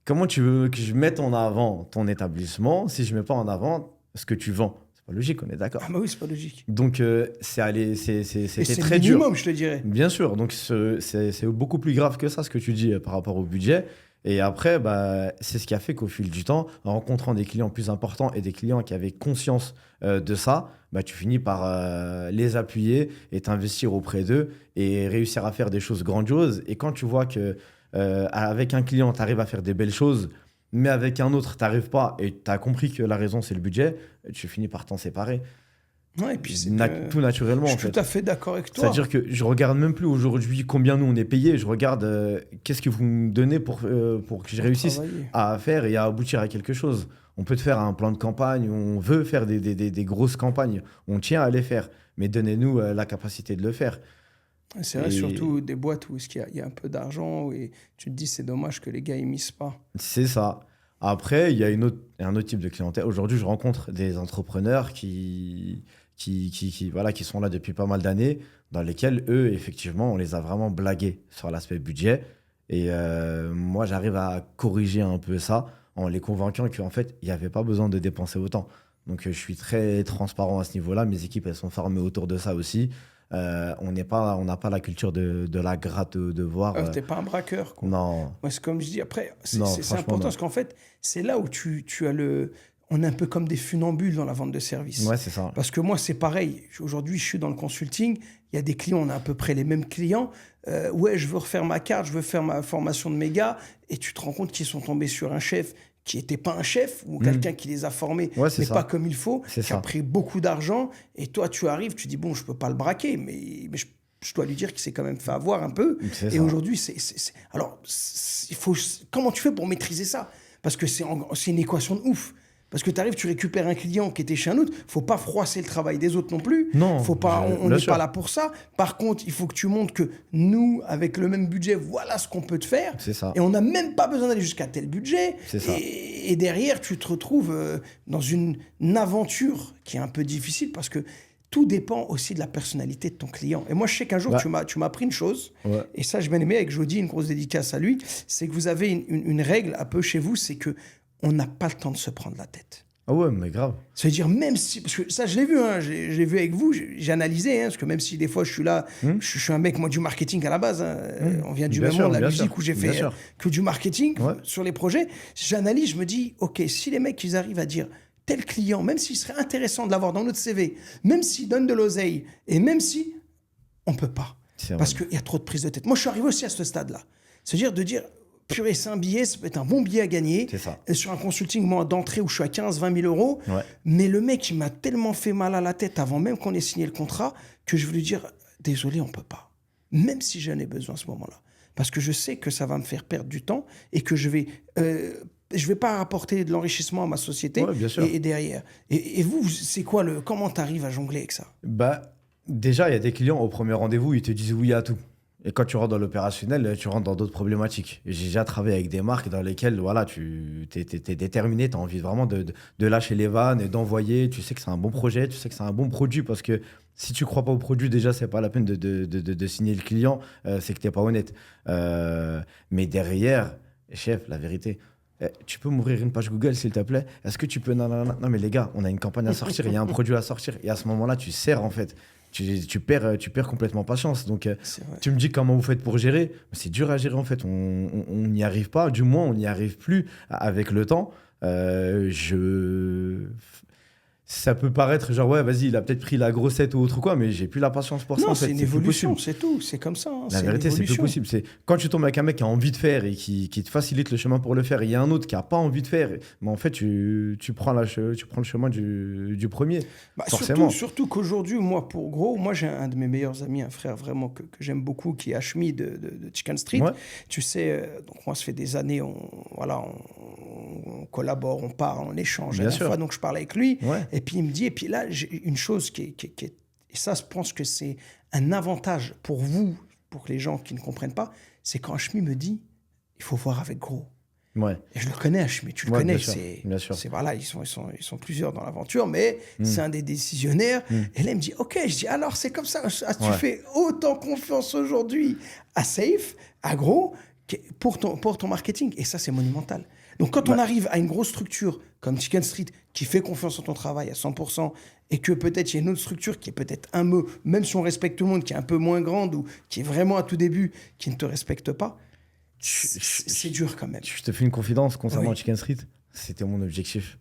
Comment tu veux que je mette en avant ton établissement si je mets pas en avant ce que tu vends? C'est pas logique, on est d'accord. Ah bah oui, c'est pas logique. Donc, Et c'était c'est très le dur. minimum, je te dirais. Bien sûr, donc c'est beaucoup plus grave que ça, ce que tu dis par rapport au budget. Et après, c'est ce qui a fait qu'au fil du temps, en rencontrant des clients plus importants et des clients qui avaient conscience de ça, tu finis par les appuyer et t'investir auprès d'eux et réussir à faire des choses grandioses. Et quand tu vois que avec un client, tu arrives à faire des belles choses, mais avec un autre, tu n'arrives pas et tu as compris que la raison, c'est le budget, tu finis par t'en séparer. Ouais, et puis Tout naturellement, je en suis fait. tout à fait d'accord avec toi. C'est-à-dire que je regarde même plus aujourd'hui combien nous on est payé, je regarde qu'est-ce que vous me donnez pour que je réussisse Travailler. à faire et à aboutir à quelque chose. On peut te faire un plan de campagne, on veut faire des grosses campagnes, on tient à les faire, mais donnez-nous la capacité de le faire. C'est vrai, Et- surtout des boîtes où il y a un peu d'argent et tu te dis c'est dommage que les gars ils misent pas. C'est ça. Après, il y a un autre type de clientèle. Aujourd'hui, je rencontre des entrepreneurs qui sont là depuis pas mal d'années, dans lesquels, eux, effectivement, on les a vraiment blagués sur l'aspect budget. Et moi, j'arrive à corriger un peu ça en les convainquant qu'en fait, il n'y avait pas besoin de dépenser autant. Donc, je suis très transparent à ce niveau-là. Mes équipes, elles sont formées autour de ça aussi. On n'a pas la culture de la gratte de voir. T'es pas un braqueur, quoi. Non, Moi, c'est comme je dis, après, c'est Non, c'est franchement, important non. parce qu'en fait, c'est là où tu as le. On est un peu comme des funambules dans la vente de services. ouais, c'est ça. Parce que moi, c'est pareil. Aujourd'hui, je suis dans le consulting. Il y a des clients, on a à peu près les mêmes clients. Ouais, je veux refaire ma carte, je veux faire ma formation de mes gars. Et tu te rends compte qu'ils sont tombés sur un chef qui n'était pas un chef ou quelqu'un qui les a formés, Ouais, c'est mais ça. pas comme il faut, C'est qui a ça. pris beaucoup d'argent. Et toi, tu arrives, tu dis, bon, je peux pas le braquer, mais je dois lui dire qu'il s'est quand même fait avoir un peu. C'est Et ça. aujourd'hui, alors, il faut, comment tu fais pour maîtriser ça? Parce que c'est une équation de ouf. Parce que tu arrives, tu récupères un client qui était chez un autre, faut pas froisser le travail des autres non plus. Non, Faut pas, on bien n'est sûr. pas là pour ça. Par contre, il faut que tu montres que nous, avec le même budget, voilà ce qu'on peut te faire. C'est ça. Et on n'a même pas besoin d'aller jusqu'à tel budget. C'est ça. Et derrière, tu te retrouves dans une aventure qui est un peu difficile parce que tout dépend aussi de la personnalité de ton client. Et moi, je sais qu'un jour, Bah. tu m'as appris une chose, Ouais. et ça, je bien aimé avec Jody, une grosse dédicace à lui, c'est que vous avez une règle un peu chez vous, c'est que on n'a pas le temps de se prendre la tête. Ah ouais, mais grave. Ça veut dire, même si. Parce que ça, je l'ai vu, hein, je l'ai vu avec vous, j'ai analysé, hein, parce que même si des fois je suis là, je suis un mec, moi, du marketing à la base, hein, on vient du Bien même sûr, monde, la bien musique, sûr, où j'ai bien fait sûr. que du marketing Ouais. sur les projets. J'analyse, je me dis, OK, si les mecs, ils arrivent à dire tel client, même s'il serait intéressant de l'avoir dans notre CV, même s'il donne de l'oseille, et même si. On peut pas. C'est vrai. Parce qu'il y a trop de prise de tête. Moi, je suis arrivé aussi à ce stade-là. C'est-à-dire de dire. Purée, c'est un billet, ça peut être un bon billet à gagner. C'est ça. Et sur un consulting, moi, d'entrée où je suis à 15-20 000 euros. Ouais. Mais le mec, il m'a tellement fait mal à la tête avant même qu'on ait signé le contrat que je veux lui dire, désolé, on peut pas. Même si j'en ai besoin à ce moment-là. Parce que je sais que ça va me faire perdre du temps et que je vais pas apporter de l'enrichissement à ma société Ouais, bien sûr. et derrière. Et vous, c'est quoi comment tu arrives à jongler avec ça? Bah, déjà, il y a des clients au premier rendez-vous, ils te disent oui à tout. Et quand tu rentres dans l'opérationnel, tu rentres dans d'autres problématiques. Et j'ai déjà travaillé avec des marques dans lesquelles voilà, tu es déterminé, tu as envie vraiment de lâcher les vannes et d'envoyer. Tu sais que c'est un bon projet, tu sais que c'est un bon produit parce que si tu crois pas au produit, déjà, c'est pas la peine de signer le client, c'est que tu n'es pas honnête. Mais derrière, chef, la vérité, tu peux m'ouvrir une page Google, s'il te plaît? Est-ce que tu peux... Non, mais les gars, on a une campagne à sortir, il y a un produit à sortir. Et à ce moment-là, tu sers, en fait. Tu perds complètement patience. Donc, C'est vrai. tu me dis comment vous faites pour gérer. C'est dur à gérer, en fait. On n'y arrive pas. Du moins, on n'y arrive plus avec le temps. Ça peut paraître genre, ouais, vas-y, il a peut-être pris la grossette ou autre quoi, mais j'ai plus la patience pour ça, Non, en fait. c'est une plus évolution, possible. c'est tout. C'est comme ça. hein, La c'est vérité, une c'est plus évolution. possible. C'est quand tu tombes avec un mec qui a envie de faire et qui te facilite le chemin pour le faire, et il y a un autre qui a pas envie de faire, mais en fait, tu prends le chemin du premier. Bah, forcément. surtout qu'aujourd'hui, moi, j'ai un de mes meilleurs amis, un frère vraiment que j'aime beaucoup, qui est Hashmi de Chicken Street. Ouais. Tu sais, donc moi, ça fait des années, on collabore, on parle, on échange. Bien La sûr. dernière fois, donc je parle avec lui. Ouais. Et puis il me dit, et puis là, j'ai une chose qui est et ça, je pense que c'est un avantage pour vous, pour les gens qui ne comprennent pas, c'est quand Hashmi me dit, il faut voir avec gros. Ouais. Et je le connais, Hashmi, tu le Ouais, connais. bien sûr, bien sûr. Voilà, ils sont plusieurs dans l'aventure, mais c'est un des décisionnaires. Et là, il me dit, OK, je dis, alors c'est comme ça, tu Ouais. fais autant confiance aujourd'hui à Safe, à Gros, pour ton marketing. Et ça, c'est monumental. Donc, quand on arrive à une grosse structure comme Chicken Street qui fait confiance en ton travail à 100% et que peut-être il y a une autre structure qui est peut-être même si on respecte tout le monde, qui est un peu moins grande ou qui est vraiment à tout début, qui ne te respecte pas, c'est dur quand même. Je te fais une confidence concernant Oui. Chicken Street. C'était mon objectif.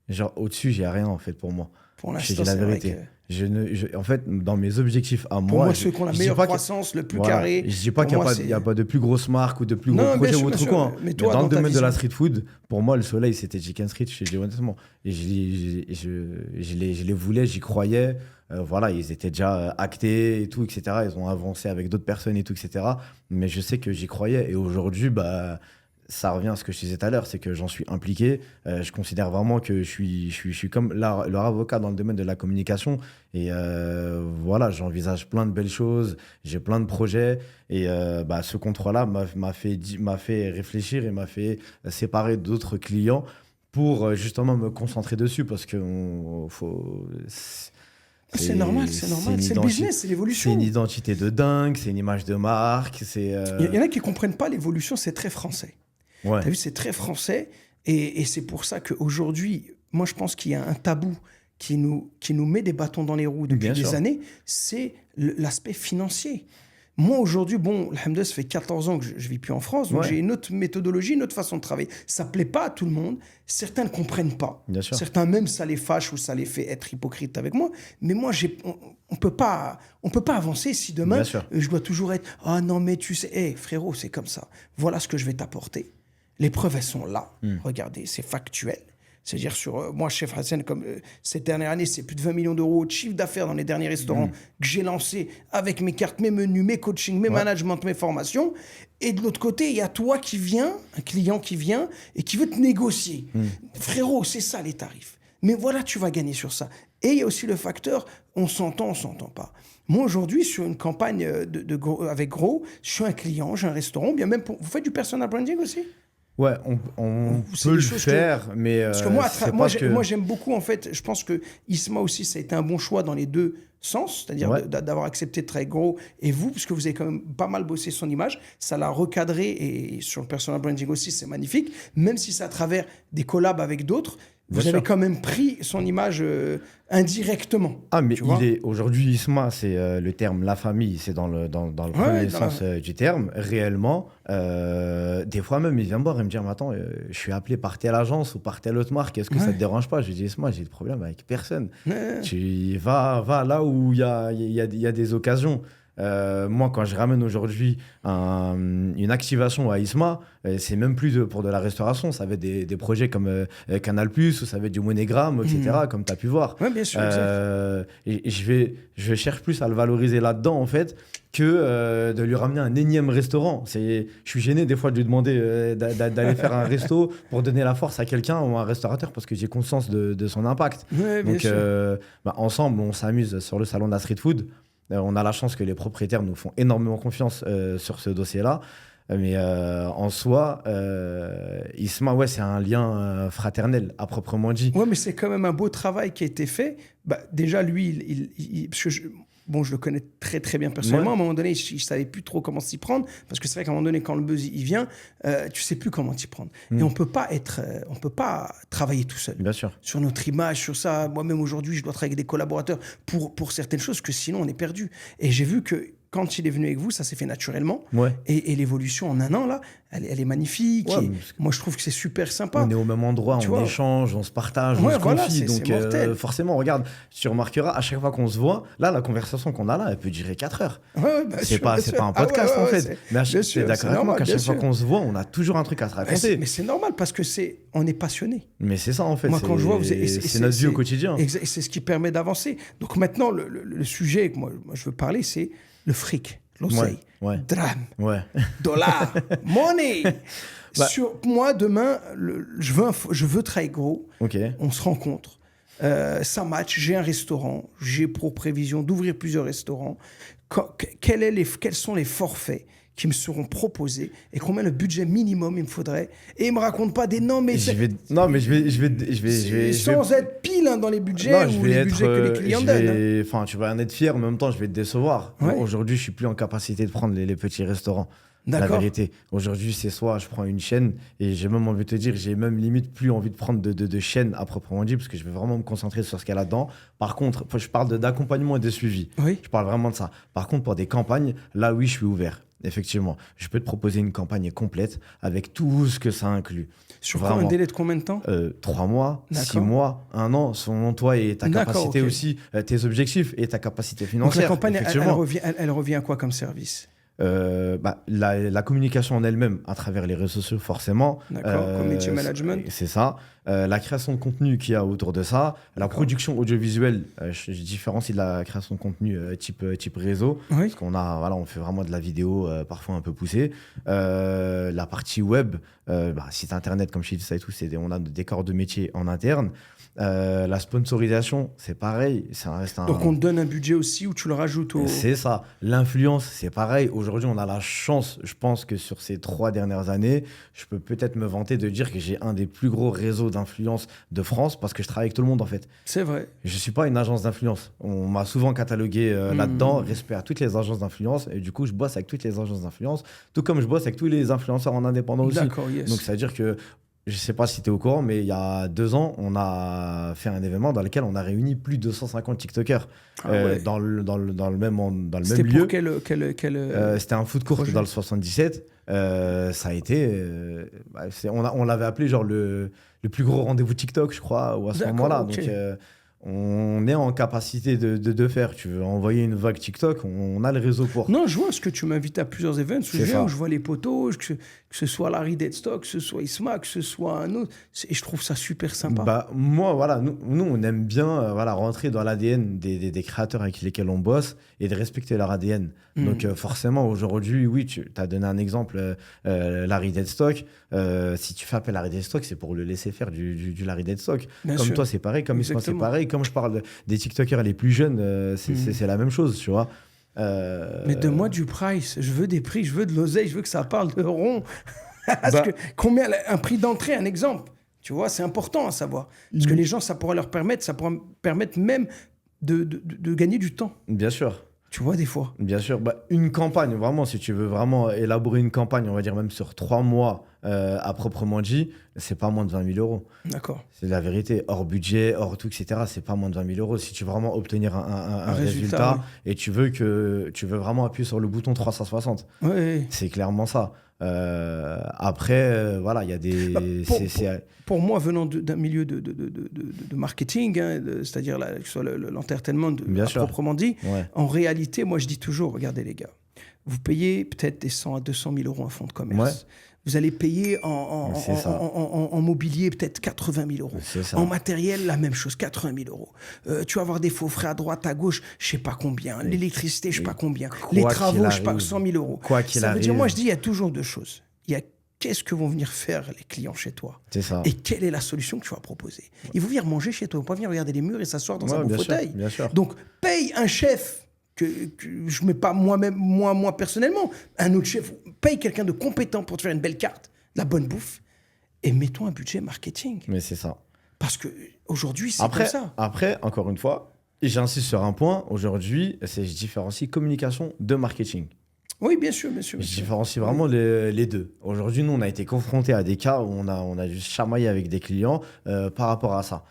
Genre, au-dessus, j'ai rien, en fait, pour moi. Pour Je te l'instant, dis la c'est vrai vérité. que En fait, dans mes objectifs à pour moi... moi, ceux qui ont la je dis meilleure pas que- croissance, le plus Voilà. carré. Je dis pas pour qu'il moi, n'y a pas de plus grosse marque ou de plus gros Non, bien projet sûr, ou autre bien sûr. quoi. hein. Mais Mais toi, dans dans le ta domaine de la vision. street food, pour moi, le soleil, c'était Chicken Street, je te dis honnêtement. Et je les voulais, j'y croyais. Voilà, ils étaient déjà actés et tout, etc. Ils ont avancé avec d'autres personnes et tout, etc. Mais je sais que j'y croyais. Et aujourd'hui, bah, ça revient à ce que je disais tout à l'heure, c'est que j'en suis impliqué. Je considère vraiment que je suis comme leur avocat dans le domaine de la communication. Et voilà, j'envisage plein de belles choses, j'ai plein de projets. Et bah, ce contrat-là m'a fait réfléchir et m'a fait séparer d'autres clients pour justement me concentrer dessus parce que C'est normal, c'est le business, c'est c'est l'évolution. une identité de dingue, c'est une image de marque, c'est... Il y en a qui ne comprennent pas l'évolution, c'est très français. Ouais. T'as vu, c'est très français. Et c'est pour ça qu'aujourd'hui, moi, je pense qu'il y a un tabou qui nous met des bâtons dans les roues depuis Bien des sûr. années, c'est l'aspect financier. Moi, aujourd'hui, bon, alhamdoulilah, ça fait 14 ans que je ne vis plus en France, donc Ouais. j'ai une autre méthodologie, une autre façon de travailler. Ça ne plaît pas à tout le monde. Certains ne comprennent pas. Bien sûr. Certains même, ça les fâche ou ça les fait être hypocrites avec moi. Mais moi, on peut pas avancer si demain, Bien sûr. je dois toujours être « Ah non, mais tu sais, frérot, c'est comme ça. Voilà ce que je vais t'apporter. Les preuves, elles sont là. Regardez, c'est factuel. C'est-à-dire moi, Chef Hassan, comme cette dernière année, c'est plus de 20 millions d'euros de chiffre d'affaires dans les derniers restaurants que j'ai lancés avec mes cartes, mes menus, mes coachings, mes managements, mes formations. Et de l'autre côté, il y a toi qui viens, un client qui vient et qui veut te négocier. Frérot, c'est ça les tarifs. Mais voilà, tu vas gagner sur ça. Et il y a aussi le facteur, on s'entend pas. Moi, aujourd'hui, sur une campagne avec Gros, je suis un client, j'ai un restaurant, bien même vous faites du personal branding aussi? Ouais, on peut le faire, mais parce que moi, j'aime beaucoup, en fait, je pense que Isma aussi, ça a été un bon choix dans les deux sens, c'est-à-dire d'avoir accepté de travailler Gros et vous, parce que vous avez quand même pas mal bossé son image, ça l'a recadré, et sur le personal branding aussi, c'est magnifique, même si c'est à travers des collabs avec d'autres, vous avez quand même pris son image indirectement. Ah, mais aujourd'hui, Isma, c'est le terme la famille, c'est dans le premier sens du terme. Réellement, des fois même, il vient me voir et me dire, mais attends, je suis appelé par telle agence ou par telle autre marque, est-ce que ça te dérange pas? Je lui dis, Isma, j'ai des problèmes avec personne. Tu vas là où il y a des occasions. Moi, quand je ramène aujourd'hui une activation à Isma, c'est même plus pour de la restauration. Ça va être des projets comme Canal+, ou ça va être du MoneyGram, etc., comme tu as pu voir. Oui, bien sûr. Et je cherche plus à le valoriser là-dedans, en fait, que de lui ramener un énième restaurant. Je suis gêné des fois de lui demander d'aller faire un resto pour donner la force à quelqu'un ou à un restaurateur, parce que j'ai conscience de son impact. Ouais, donc, ensemble, on s'amuse sur le salon de la street food. On a la chance que les propriétaires nous font énormément confiance sur ce dossier-là. Mais en soi, Isma, c'est un lien fraternel, à proprement dit. Ouais, mais c'est quand même un beau travail qui a été fait. Déjà, lui, parce que je le connais très très bien personnellement. À un moment donné, je ne savais plus trop comment s'y prendre, parce que c'est vrai qu'à un moment donné, quand le buzz il vient, tu ne sais plus comment t'y prendre. Et on peut pas travailler tout seul. Bien sûr. Sur notre image, sur ça. Moi-même aujourd'hui, je dois travailler avec des collaborateurs pour certaines choses, que sinon on est perdu. Et j'ai vu que quand il est venu avec vous, ça s'est fait naturellement. Et l'évolution en un an, là, elle est magnifique. Moi, je trouve que c'est super sympa. On est au même endroit, on échange, on se partage, on se confie. Donc, forcément, regarde, tu remarqueras, à chaque fois qu'on se voit, là, la conversation qu'on a là, elle peut durer 4 heures. C'est pas un podcast, en fait. Mais c'est d'accord avec moi qu'à chaque fois qu'on se voit, on a toujours un truc à se raconter. Mais c'est normal, parce que on est passionné. Mais c'est ça, en fait. Moi, quand je vois, c'est notre vie au quotidien. C'est ce qui permet d'avancer. Donc maintenant, le sujet que moi je veux parler, c'est le fric, l'oseille, drame, dollars, money. Moi, demain, je veux travailler Gros. On se rencontre. Ça match. J'ai un restaurant. J'ai pour prévision d'ouvrir plusieurs restaurants. Quels sont les forfaits qui me seront proposés et combien le budget minimum il me faudrait, et il me raconte pas des noms, mais je vais sans être pile dans les budgets ou les budgets que les clients donnent. Enfin, tu vas en être fier, en même temps je vais te décevoir. Aujourd'hui, je suis plus en capacité de prendre les petits restaurants. La vérité, aujourd'hui, c'est soit je prends une chaîne, et j'ai même envie de te dire, j'ai même limite plus envie de prendre de chaîne à proprement dit, parce que je vais vraiment me concentrer sur ce qu'il y a là-dedans. Par contre, je parle d'accompagnement et de suivi. Je parle vraiment de ça. Par contre, pour des campagnes, là oui, je suis ouvert. Effectivement, je peux te proposer une campagne complète avec tout ce que ça inclut. Sur un délai de combien de temps? 3 mois, 6 mois, 1 an, selon toi et ta capacité aussi, tes objectifs et ta capacité financière. Donc la campagne, elle revient à quoi comme service? La communication en elle-même à travers les réseaux sociaux, forcément. Community management. C'est ça. La création de contenu qu'il y a autour de ça. La production audiovisuelle, je différencie de la création de contenu type réseau. Parce on fait vraiment de la vidéo parfois un peu poussée. La partie web, site internet, comme je dis ça et tout, on a des corps de métier en interne. La sponsorisation, c'est pareil. Donc on te donne un budget aussi où tu le rajoutes au... C'est ça. L'influence, c'est pareil. Aujourd'hui, on a la chance, je pense que sur ces 3 dernières années, je peux peut-être me vanter de dire que j'ai un des plus gros réseaux d'influence de France, parce que je travaille avec tout le monde, en fait. C'est vrai. Je ne suis pas une agence d'influence. On m'a souvent catalogué là-dedans, respect à toutes les agences d'influence, et du coup, je bosse avec toutes les agences d'influence, tout comme je bosse avec tous les influenceurs en indépendant aussi. D'accord, yes. Donc, ça veut dire que je ne sais pas si tu es au courant, mais il y a 2 ans, on a fait un événement dans lequel on a réuni plus de 250 TikTokers dans le même lieu. C'était pour quel c'était un food court dans le 77. Ça a été... on l'avait appelé genre le plus gros rendez-vous TikTok, je crois, ou à ce moment-là. Okay. Donc, on est en capacité de faire. Tu veux envoyer une vague TikTok, on a le réseau pour. Non, je vois ce que tu m'invites à plusieurs événements, où je vois les potos, que ce soit Larry Deadstock, que ce soit Isma, que ce soit un autre. Et je trouve ça super sympa. Bah, moi, voilà, nous, on aime bien voilà, rentrer dans l'ADN des créateurs avec lesquels on bosse et de respecter leur ADN. Donc, forcément, aujourd'hui, oui, tu as donné un exemple, Larry Deadstock. Si tu fais appel à Larry Deadstock, c'est pour le laisser faire du Larry Deadstock. Bien Comme sûr. toi, c'est pareil. Comme Isma, c'est Exactement. pareil. Comme je parle des TikTokers les plus jeunes, c'est la même chose, tu vois. Mais donne-moi du price. Je veux des prix, je veux de l'oseille, je veux que ça parle de rond. Parce Bah- que combien un prix d'entrée, un exemple. Tu vois, c'est important à savoir. Parce que les gens, ça pourrait leur permettre, ça pourrait permettre même de gagner du temps. Bien sûr. Tu vois, des fois. Bien sûr, bah, une campagne, vraiment, si tu veux vraiment élaborer une campagne, on va dire même sur 3 mois à proprement dit, c'est pas moins de 20 000 euros. D'accord. C'est la vérité, hors budget, hors tout, etc. C'est pas moins de 20 000 euros. Si tu veux vraiment obtenir un résultat et tu veux vraiment appuyer sur le bouton 360, Ouais. c'est clairement ça. Après, voilà, il y a des. Bah, pour moi, venant d'un milieu de marketing, hein, c'est-à-dire que ce soit l'entertainment Bien sûr. proprement dit, Ouais. en réalité, moi je dis toujours, regardez les gars, vous payez peut-être des 100 à 200 000 euros un fonds de commerce. Ouais. Vous allez payer C'est ça. en mobilier peut-être 80 000 euros. C'est ça. En matériel, la même chose, 80 000 euros. Tu vas avoir des faux frais à droite, à gauche, je sais pas combien. L'électricité, je sais pas combien. Les travaux, je sais pas, 100 000 euros. Quoi qu'il Ça veut dire, arrive. moi je dis, il y a toujours deux choses. Il y a qu'est-ce que vont venir faire les clients chez toi C'est ça. et quelle est la solution que tu vas proposer. Ils vont venir manger chez toi, ils vont pas venir regarder les murs et s'asseoir dans Ouais, un bon bien sûr, fauteuil. bien sûr. Donc, paye un chef que je mets pas moi-même, moi personnellement, un autre chef, paye quelqu'un de compétent pour te faire une belle carte, de la bonne bouffe, et mets-toi un budget marketing. Mais c'est ça. Parce que aujourd'hui, c'est comme ça. Après, encore une fois, et j'insiste sur un point, aujourd'hui, je différencie communication de marketing. Oui, bien sûr, bien sûr. Je différencie vraiment les deux. Aujourd'hui, nous, on a été confrontés à des cas où on a juste chamaillé avec des clients par rapport à ça.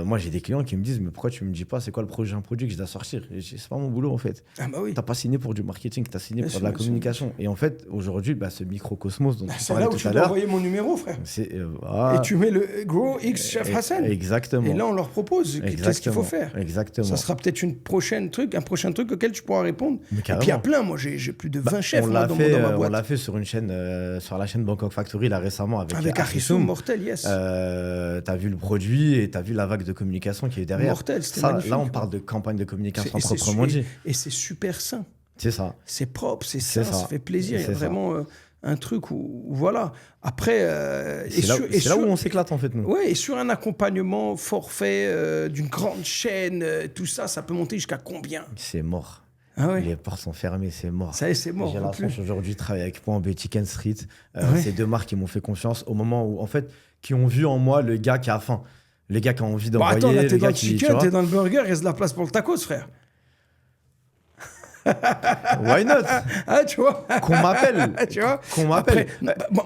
Moi, j'ai des clients qui me disent, mais pourquoi tu me dis pas c'est quoi le prochain produit que je dois sortir? Et je dis, c'est pas mon boulot en fait. Ah bah oui. T'as pas signé pour du marketing, t'as signé Bien pour sûr, de la bien sûr. communication. Et en fait, aujourd'hui, ce microcosmos dont tu C'est parlais là où tout tu à dois l'heure, envoyer mon numéro, frère. c'est Et tu mets le Grow X Chef Hassan. Exactement. Et là, on leur propose qu'est-ce qu'il faut faire. Exactement. Ça sera peut-être un prochain truc auquel tu pourras répondre. Mais Et puis il y a carrément. plein, moi j'ai plus de 20 chefs on moi, l'a dans fait, ma on boîte. l'a fait sur une chaîne, sur la chaîne Bangkok Factory là récemment avec Arissoum, mortel, yes. T'as vu le produit et t'as vu la vague de communication qui est derrière. Mortel, c'était Ça, magnifique. là, on parle de campagne de communication C'est proprement dit. Et c'est super sain. C'est ça. C'est propre, c'est C'est sain, ça. ça fait plaisir. Il y a C'est ça. vraiment un truc où voilà. Après, C'est là où on s'éclate en fait, nous. Ouais, et sur un accompagnement forfait d'une grande chaîne, tout ça, ça peut monter jusqu'à combien? C'est mort. Ah ouais. Les portes sont fermées, c'est mort. Ça y est, c'est mort. J'ai en la plus. chance aujourd'hui de travailler avec Point B, Chicken Street. Ouais. Ces deux marques qui m'ont fait confiance au moment où, en fait, qui ont vu en moi le gars qui a faim. Le gars qui a envie Bon, d'envoyer, attends, là, le t'es dans gars le qui, tu chicken, vois. t'es dans le burger, il reste de la place pour le tacos, frère. Why not? Ah, tu vois? Qu'on m'appelle. Tu vois? Qu'on m'appelle.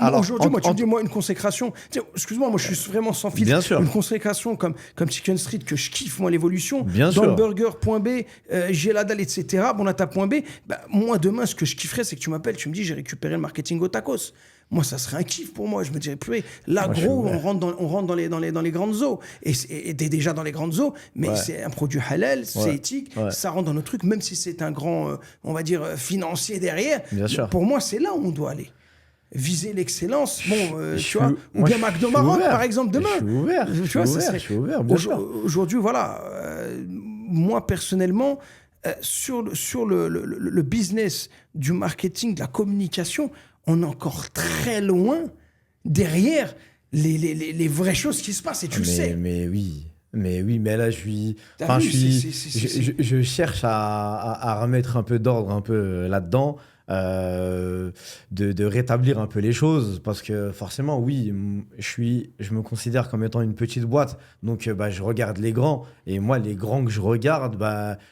Alors, Aujourd'hui, moi, tu en- me dis, moi, une consécration. Tiens, excuse-moi, moi, je suis vraiment sans filtre. Bien sûr. Une consécration comme Chicken Street, que je kiffe, moi, l'évolution. Bien Dans sûr. le burger, point B, j'ai la dalle, etc. Bon, là, t'as point B. Bah, moi, demain, ce que je kifferais, c'est que tu m'appelles, tu me dis, j'ai récupéré le marketing au tacos. Moi, ça serait un kiff pour moi. Je me dirais, purée, là, Moi, je suis gros, ouvert. on rentre dans les grandes eaux. Et t'es déjà dans les grandes eaux, mais Ouais. c'est un produit halal, c'est Ouais. éthique, Ouais. ça rentre dans nos trucs, même si c'est un grand, on va dire, financier derrière. Bien sûr. Pour moi, c'est là où on doit aller. Viser l'excellence, bon, Je tu suis- vois, ou moi, bien je McDo suis Maroc, ouvert. par exemple, demain. Je suis ouvert. Je Tu suis vois, ça ouvert. serait- Je suis ouvert, bien sûr. Aujourd'hui, voilà, moi, personnellement, sur le business du marketing, de la communication, on est encore très loin derrière les vraies choses qui se passent, et tu le sais. Mais oui. Mais là, je suis. T'as Enfin, vu, je cherche à remettre un peu d'ordre un peu là-dedans, de rétablir un peu les choses, parce que forcément, oui, je me considère comme étant une petite boîte, donc je regarde les grands, et moi, les grands que je regarde,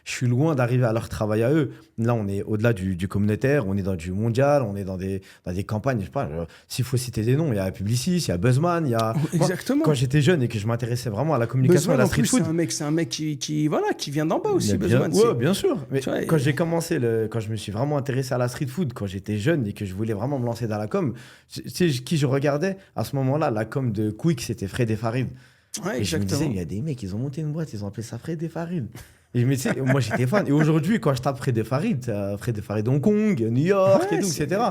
je suis loin d'arriver à leur travail à eux. Là, on est au-delà du communautaire, on est dans du mondial, on est dans des campagnes, je sais pas, s'il faut citer des noms, il y a Publicis, il y a Buzzman, il y a... Exactement. Moi, quand j'étais jeune et que je m'intéressais vraiment à la communication et à Buzzman, la en street plus, food, c'est un mec qui vient d'en bas aussi, mais bien, Buzzman. ouais, bien sûr. Mais Tu vois, quand j'ai commencé, quand je me suis vraiment intéressé à la street food, quand j'étais jeune et que je voulais vraiment me lancer dans la com, tu sais qui je regardais à ce moment-là, la com de Quick, c'était Fred et Farid. Ouais, Et je me disais, exactement. il y a des mecs, ils ont monté une boîte, ils ont appelé ça Fred et Farid. Et mais tu sais, moi j'étais fan. Et aujourd'hui, quand je tape Fred et Farid Hong Kong, New York Ouais, et tout, c'est- etc.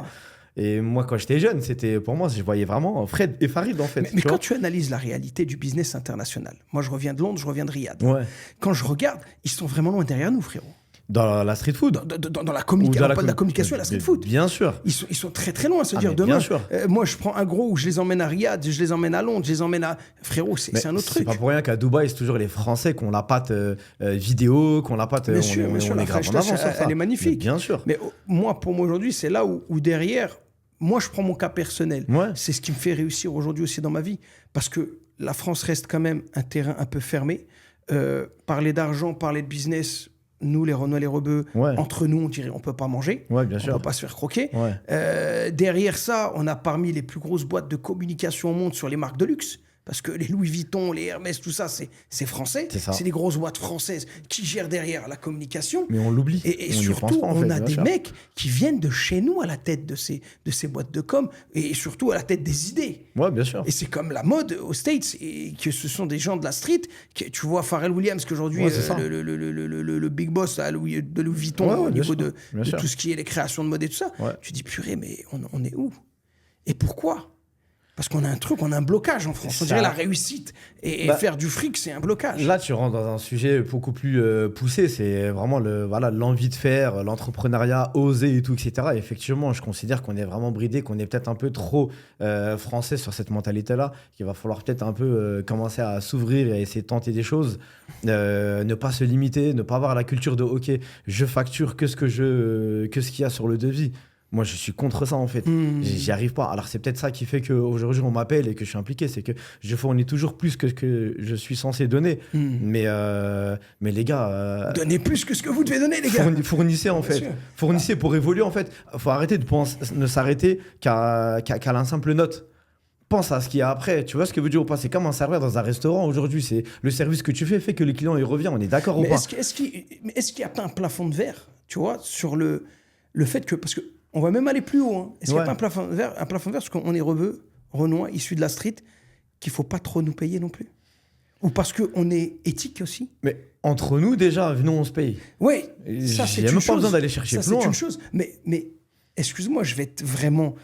Et moi, quand j'étais jeune, pour moi, je voyais vraiment Fred et Farid, en fait. Mais quand tu analyses la réalité du business international, moi je reviens de Londres, je reviens de Riyad. Ouais. Quand je regarde, ils sont vraiment loin derrière nous, frérot. Dans la street food. Dans la communication, on parle de la communication et la street food. Bien sûr. Ils sont très très loin. C'est-à-dire, mais demain, bien sûr. Moi je prends un gros où je les emmène à Riyad, je les emmène à Londres, je les emmène à. Frérot, c'est un autre truc. C'est pas pour rien qu'à Dubaï, c'est toujours les Français qui ont la patte vidéo, qui ont la patte. Bien sûr, la grave French en avant Touch, sur ça. elle est magnifique. Mais bien sûr. Mais pour moi aujourd'hui, c'est là où derrière, moi je prends mon cas personnel. Ouais. C'est ce qui me fait réussir aujourd'hui aussi dans ma vie. Parce que la France reste quand même un terrain un peu fermé. Parler d'argent, parler de business. Nous, les Renois, les Rebeux, entre nous, on dirait on ne peut pas manger. Ouais, bien sûr. On ne peut pas se faire croquer. Ouais. Derrière ça, on a parmi les plus grosses boîtes de communication au monde sur les marques de luxe. Parce que les Louis Vuitton, les Hermès, tout ça, c'est français. C'est des grosses boîtes françaises qui gèrent derrière la communication. Mais on l'oublie. Et surtout, on a des mecs qui viennent de chez nous à la tête de ces boîtes de com. Et surtout à la tête des idées. Ouais, bien sûr. Et c'est comme la mode aux States. Et que ce sont des gens de la street. Tu vois Pharrell Williams, qu'aujourd'hui, le big boss de Louis Vuitton, au niveau de tout ce qui est les créations de mode et tout ça. Tu dis, purée, mais on est où? Et pourquoi? Parce qu'on a un truc, on a un blocage en France. On dirait la réussite et faire du fric, c'est un blocage. Là, tu rentres dans un sujet beaucoup plus poussé. C'est vraiment l'envie de faire, l'entrepreneuriat, oser et tout, etc. Et effectivement, je considère qu'on est vraiment bridé, qu'on est peut-être un peu trop français sur cette mentalité-là, qu'il va falloir peut-être un peu commencer à s'ouvrir et à essayer de tenter des choses, ne pas se limiter, ne pas avoir la culture de « Ok, je facture que ce qu'il y a sur le devis ». Moi, je suis contre ça, en fait. J'y arrive pas. Alors, c'est peut-être ça qui fait qu'aujourd'hui, on m'appelle et que je suis impliqué. C'est que je fournis toujours plus que ce que je suis censé donner. Mais les gars... Donnez plus que ce que vous devez donner, les gars. Fournissez, en fait. Fournissez pour évoluer, en fait. Il faut arrêter ne s'arrêter qu'à la simple note. Pense à ce qu'il y a après. Tu vois ce que veut dire ou pas? C'est comme un serveur dans un restaurant. Aujourd'hui, c'est le service que tu fait que le client il revient. On est d'accord ou pas? Est-ce qu'il n'y a pas un plafond de verre, tu vois, sur le fait que... Parce que on va même aller plus haut. Hein. Est-ce qu'il n'y a pas un plafond de verre parce qu'on est Rebeux, Renois, issus de la street, qu'il ne faut pas trop nous payer non plus? Ou parce qu'on est éthique aussi? Mais entre nous, déjà, venons, on se paye. Oui, ça c'est une chose. Il n'y a même pas besoin d'aller chercher plus loin. Ça, c'est une chose. Mais excuse-moi, je vais être vraiment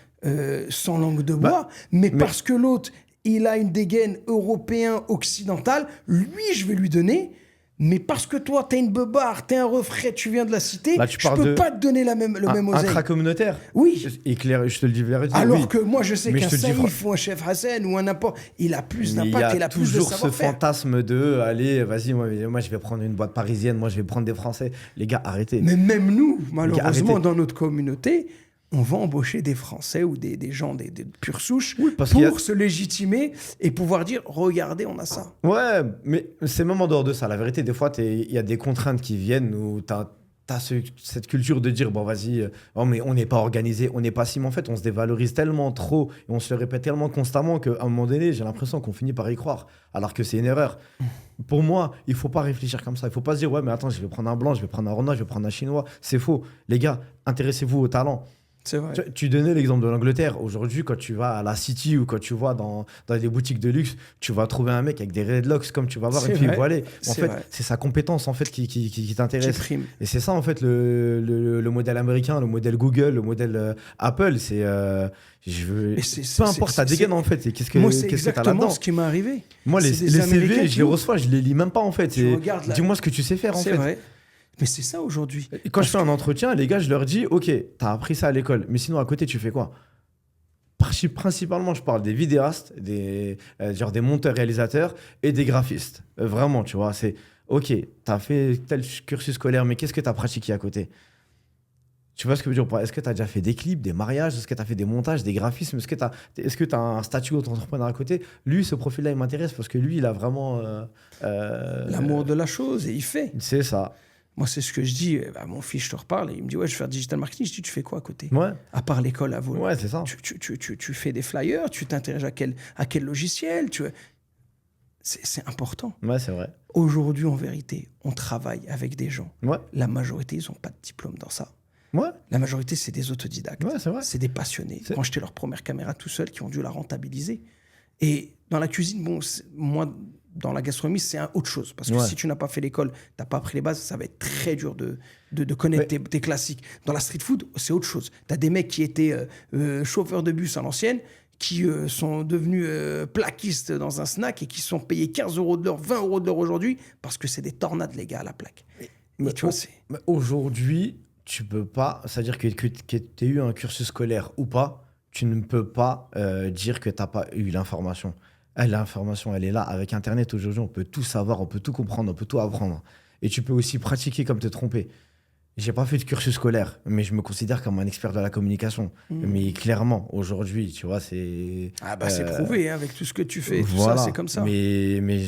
sans langue de bois, mais parce que l'autre, il a une dégaine européen, occidentale, lui, je vais lui donner... Mais parce que toi, t'es une beubare, t'es un refrain, tu viens de la cité, je peux pas te donner le même oseille. Intra-communautaire? Oui. Éclair, je te le dis véritablement. Alors que moi, je sais qu'un Saïf ou un Chef Hassan ou un n'importe, il a plus d'impact, il a plus de savoir-faire. Il y a toujours ce fantasme de, allez, vas-y, moi, je vais prendre une boîte parisienne, moi, je vais prendre des Français. Les gars, arrêtez. Mais même nous, malheureusement, dans notre communauté, on va embaucher des Français ou des gens, des pures souches, pour se légitimer et pouvoir dire, regardez, on a ça. Ouais, mais c'est même en dehors de ça. La vérité, des fois, il y a des contraintes qui viennent où t'as cette culture de dire, bon, vas-y, mais on n'est pas organisé, on n'est pas si. Mais en fait, on se dévalorise tellement trop et on se le répète tellement constamment qu'à un moment donné, j'ai l'impression qu'on finit par y croire, alors que c'est une erreur. Pour moi, il ne faut pas réfléchir comme ça. Il ne faut pas se dire, ouais, mais attends, je vais prendre un blanc, je vais prendre un Renoir, je vais prendre un Chinois. C'est faux. Les gars, intéressez-vous au talent. C'est vrai. Tu donnais l'exemple de l'Angleterre. Aujourd'hui, quand tu vas à la City ou quand tu vas dans des boutiques de luxe, tu vas trouver un mec avec des dreadlocks comme tu vas voir et puis voilé. En fait, c'est sa compétence en fait qui t'intéresse. Et c'est ça en fait le modèle américain, le modèle Google, le modèle Apple. C'est peu importe ta dégaine en fait. Qu'est-ce que c'est exactement ce qui m'est arrivé. Moi, les CV, je les reçois, je les lis même pas en fait. Dis-moi ce que tu sais faire en fait. C'est vrai. Mais c'est ça aujourd'hui. Quand je fais un entretien, les gars, je leur dis, ok, t'as appris ça à l'école, mais sinon à côté, tu fais quoi? Principalement, je parle des vidéastes, des monteurs-réalisateurs et des graphistes. Vraiment, tu vois, c'est ok, t'as fait tel cursus scolaire, mais qu'est-ce que t'as pratiqué à côté? Tu vois ce que je veux dire? Est-ce que tu as déjà fait des clips, des mariages? Est-ce que tu as fait des montages, des graphismes? Est-ce que tu as un statut d'entrepreneur à côté? Lui, ce profil-là, il m'intéresse parce que lui, il a vraiment... l'amour de la chose et il fait. C'est ça. Moi, c'est ce que je dis à mon fils, je te reparle, et il me dit, ouais, je vais faire digital marketing. Je dis, tu fais quoi à côté? Ouais. À part l'école à vol. Ouais, c'est ça. Tu fais des flyers, tu t'intéresses à quel logiciel c'est important. Ouais, c'est vrai. Aujourd'hui, en vérité, on travaille avec des gens. Ouais. La majorité, ils n'ont pas de diplôme dans ça. Ouais. La majorité, c'est des autodidactes. Ouais, c'est vrai. C'est des passionnés. Qui ont acheté leur première caméra tout seuls, qui ont dû la rentabiliser. Et dans la cuisine, bon, moi, dans la gastronomie, c'est autre chose. Parce que Ouais. si tu n'as pas fait l'école, tu n'as pas appris les bases, ça va être très dur de connaître tes classiques. Dans la street food, c'est autre chose. Tu as des mecs qui étaient chauffeurs de bus à l'ancienne, qui sont devenus plaquistes dans un snack et qui sont payés 15 € de l'heure, 20 € de l'heure aujourd'hui, parce que c'est des tornades, les gars, à la plaque. Mais tu vois, c'est... mais aujourd'hui, tu peux pas, c'est-à-dire que tu aies eu un cursus scolaire ou pas, tu ne peux pas dire que tu n'as pas eu l'information. L'information, elle est là. Avec Internet, aujourd'hui, on peut tout savoir, on peut tout comprendre, on peut tout apprendre. Et tu peux aussi pratiquer comme te tromper. J'ai pas fait de cursus scolaire, mais je me considère comme un expert de la communication. Mais clairement, aujourd'hui, tu vois, c'est... Ah bah c'est prouvé, hein, avec tout ce que tu fais, tout Voilà. ça, c'est comme ça. Mais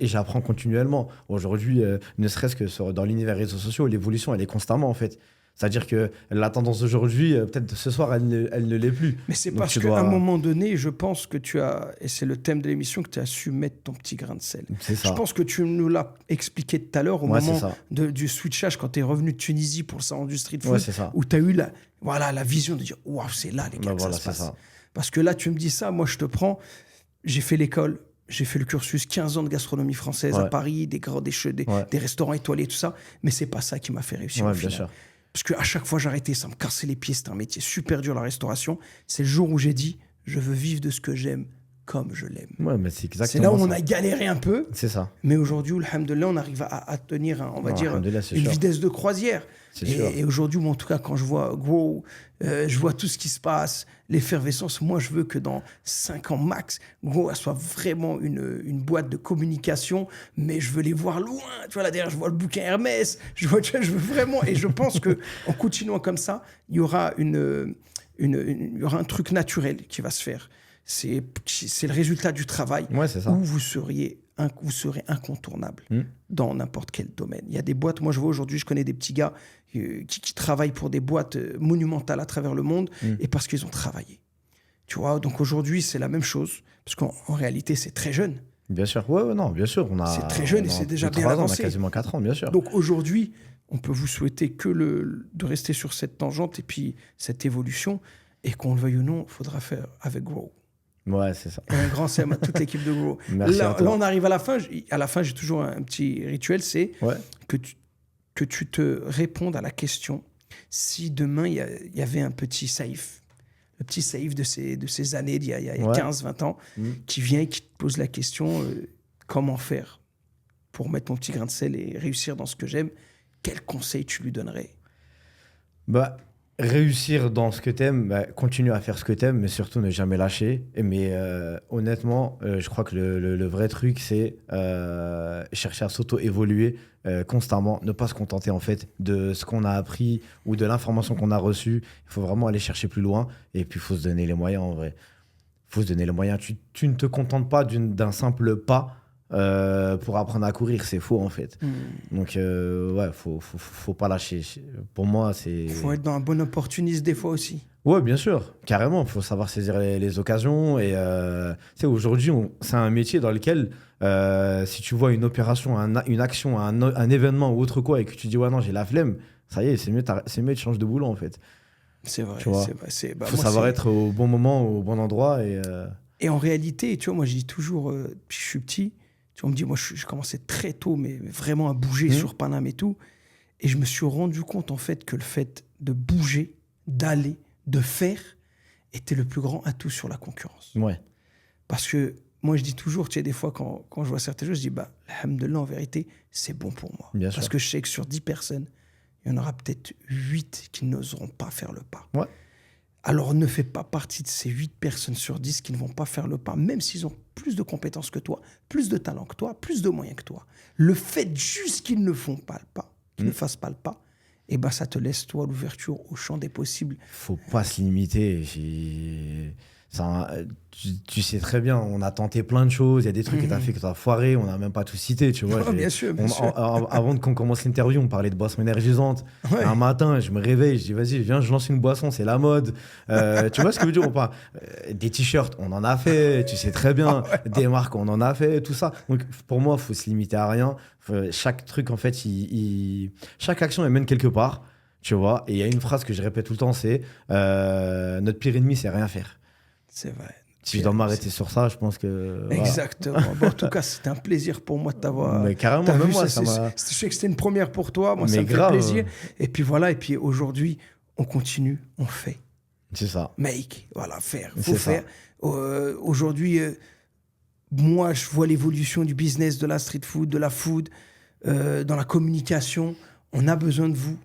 j'apprends continuellement. Aujourd'hui, ne serait-ce que dans l'univers réseaux sociaux, l'évolution, elle est constamment, en fait. C'est-à-dire que la tendance d'aujourd'hui, peut-être ce soir, elle ne l'est plus. Mais c'est Donc parce tu qu'à dois- un moment donné, je pense que tu as, et c'est le thème de l'émission, que tu as su mettre ton petit grain de sel. C'est ça. Je pense que tu nous l'as expliqué tout à l'heure au Ouais, moment c'est ça. du switchage, quand tu es revenu de Tunisie pour le salon du street food, Ouais, c'est ça. où tu as eu la vision de dire « Waouh, c'est là, les gars, Bah que voilà, ça se c'est passe. ça. » Parce que là, tu me dis ça, moi, je te prends, j'ai fait l'école, j'ai fait le cursus 15 ans de gastronomie française à Ouais. Paris, des Ouais. restaurants étoilés, tout ça, mais c'est pas ça qui m'a fait réussir Ouais, au bien final. sûr. Parce qu'à chaque fois, j'arrêtais, ça me cassait les pieds. C'était un métier super dur, la restauration. C'est le jour où j'ai dit, je veux vivre de ce que j'aime comme je l'aime. Ouais, mais c'est exactement C'est là où on ça. a galéré un peu. C'est ça. Mais aujourd'hui, alhamdoulilah, on arrive à tenir, on va Ouais, dire, alhamdoulilah, c'est une sûr. vitesse de croisière. C'est sûr. Et aujourd'hui, moi, en tout cas, quand je vois Grow, je vois tout ce qui se passe, l'effervescence, moi, je veux que dans 5 ans max, Grow elle soit vraiment une boîte de communication, mais je veux les voir loin. Tu vois, là derrière, je vois le bouquin Hermès, tu vois, je veux vraiment, et je pense qu'en continuant comme ça, il y aura il y aura un truc naturel qui va se faire. C'est le résultat du travail Ouais, c'est ça. où vous serez incontournable dans n'importe quel domaine. Il y a des boîtes, moi je vois aujourd'hui, je connais des petits gars qui travaillent pour des boîtes monumentales à travers le monde et parce qu'ils ont travaillé. Tu vois, donc aujourd'hui c'est la même chose, parce qu'en réalité c'est très jeune. Bien sûr. Ouais, non, bien sûr. C'est très jeune et c'est déjà bien avancé. On a quasiment 4 ans, bien sûr. Donc aujourd'hui, on peut vous souhaiter que de rester sur cette tangente et puis cette évolution, et qu'on le veuille ou non, il faudra faire avec Grow. Ouais, c'est ça. Et un grand CM à toute l'équipe de Grow. Merci à toi. Là, on arrive à la fin. À la fin, j'ai toujours un petit rituel, c'est Ouais. que tu te répondes à la question si demain, il y avait un petit saïf, le petit saïf de ces années, d'il y a Ouais. 15-20 ans, qui vient et qui te pose la question comment faire pour mettre mon petit grain de sel et réussir dans ce que j'aime. Quel conseil tu lui donnerais? Bah, réussir dans ce que t'aimes, bah, continue à faire ce que t'aimes, mais surtout ne jamais lâcher. Mais honnêtement, je crois que le vrai truc, c'est chercher à s'auto-évoluer constamment, ne pas se contenter en fait de ce qu'on a appris ou de l'information qu'on a reçue. Il faut vraiment aller chercher plus loin et puis il faut se donner les moyens en vrai. Il faut se donner les moyens. Tu ne te contentes pas d'un simple pas pour apprendre à courir, c'est faux en fait. Donc ouais, faut pas lâcher. Pour moi, c'est... Il faut être dans un bon opportuniste des fois aussi. Ouais, bien sûr, carrément. Il faut savoir saisir les occasions. Et tu sais, aujourd'hui, c'est un métier dans lequel, si tu vois une opération, une action, un événement ou autre quoi, et que tu dis, ouais, non, j'ai la flemme, ça y est, c'est mieux de changer de boulot, en fait. C'est vrai, Tu vois. c'est vrai. Il faut savoir être au bon moment, au bon endroit. Et en réalité, tu vois, moi, je dis toujours, depuis que je suis petit, tu vois, on me dit, moi, je commençais très tôt, mais vraiment à bouger sur Paname et tout. Et je me suis rendu compte, en fait, que le fait de bouger, d'aller, de faire, était le plus grand atout sur la concurrence. Ouais. Parce que moi, je dis toujours, tu sais, des fois, quand je vois certaines choses, je dis, bah, alhamdoulilah, en vérité, c'est bon pour moi. Bien Parce sûr. que je sais que sur 10 personnes, il y en aura peut-être 8 qui n'oseront pas faire le pas. Ouais. Alors, ne fais pas partie de ces 8 personnes sur 10 qui ne vont pas faire le pas, même s'ils ont plus de compétences que toi, plus de talent que toi, plus de moyens que toi. Le fait juste qu'ils ne font pas le pas, qu'ils ne fassent pas le pas, eh ben, ça te laisse, toi, l'ouverture au champ des possibles. Faut pas se limiter. Tu sais très bien, on a tenté plein de choses. Il y a des trucs que tu as fait que tu as foiré. On n'a même pas tout cité, tu vois. Oh, bien sûr, bien sûr. Avant qu'on commence l'interview, on parlait de boissons énergisantes. Ouais. Un matin, je me réveille, je dis vas-y, viens, je lance une boisson, c'est la mode. Tu vois ce que je veux dire ou pas? Des t-shirts, on en a fait, tu sais très bien. Des marques, on en a fait, tout ça. Donc pour moi, il faut se limiter à rien. Chaque truc, en fait, chaque action, elle mène quelque part. Tu vois, et il y a une phrase que je répète tout le temps, c'est notre pire ennemi, c'est rien faire. C'est vrai. Si je dois m'arrêter sur ça, je pense que. Voilà. Exactement. Bon, en tout cas, c'était un plaisir pour moi de t'avoir. Mais carrément, T'as même vu, moi, ça, ça m'a. je sais que c'était une première pour toi. Moi, ça Mais me fait grave. plaisir. Et puis voilà. Et puis aujourd'hui, on continue, on fait. C'est ça. Make, voilà, faire. Faut C'est ça. faire. Aujourd'hui, moi, je vois l'évolution du business, de la street food, de la food, dans la communication. On a besoin de vous.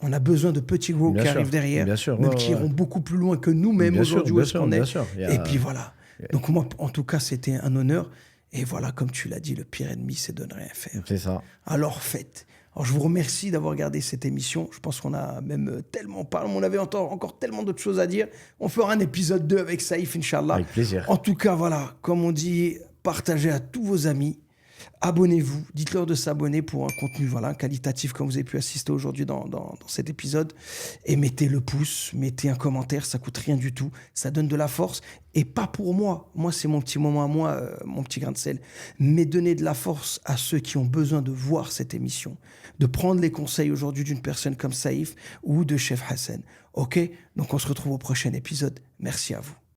On a besoin de petits gros Bien qui sûr, arrivent derrière, bien sûr, mais ouais, qui ouais. iront beaucoup plus loin que nous-mêmes Bien sûr, aujourd'hui où bien est-ce sûr, qu'on est. bien sûr. Il y a- Et puis voilà. Donc moi, en tout cas, c'était un honneur. Et voilà, comme tu l'as dit, le pire ennemi, c'est de ne rien faire. C'est ça. Alors faites. Alors je vous remercie d'avoir regardé cette émission. Je pense qu'on a même tellement parlé. On avait encore tellement d'autres choses à dire. On fera un épisode 2 avec Saïf, Inch'Allah. Avec plaisir. En tout cas, voilà, comme on dit, partagez à tous vos amis. Abonnez-vous, dites-leur de s'abonner pour un contenu qualitatif comme vous avez pu assister aujourd'hui dans cet épisode. Et mettez le pouce, mettez un commentaire, ça coûte rien du tout. Ça donne de la force. Et pas pour moi. Moi, c'est mon petit moment à moi, mon petit grain de sel. Mais donnez de la force à ceux qui ont besoin de voir cette émission. De prendre les conseils aujourd'hui d'une personne comme Saïf ou de Chef Hassan. OK ? Donc, on se retrouve au prochain épisode. Merci à vous.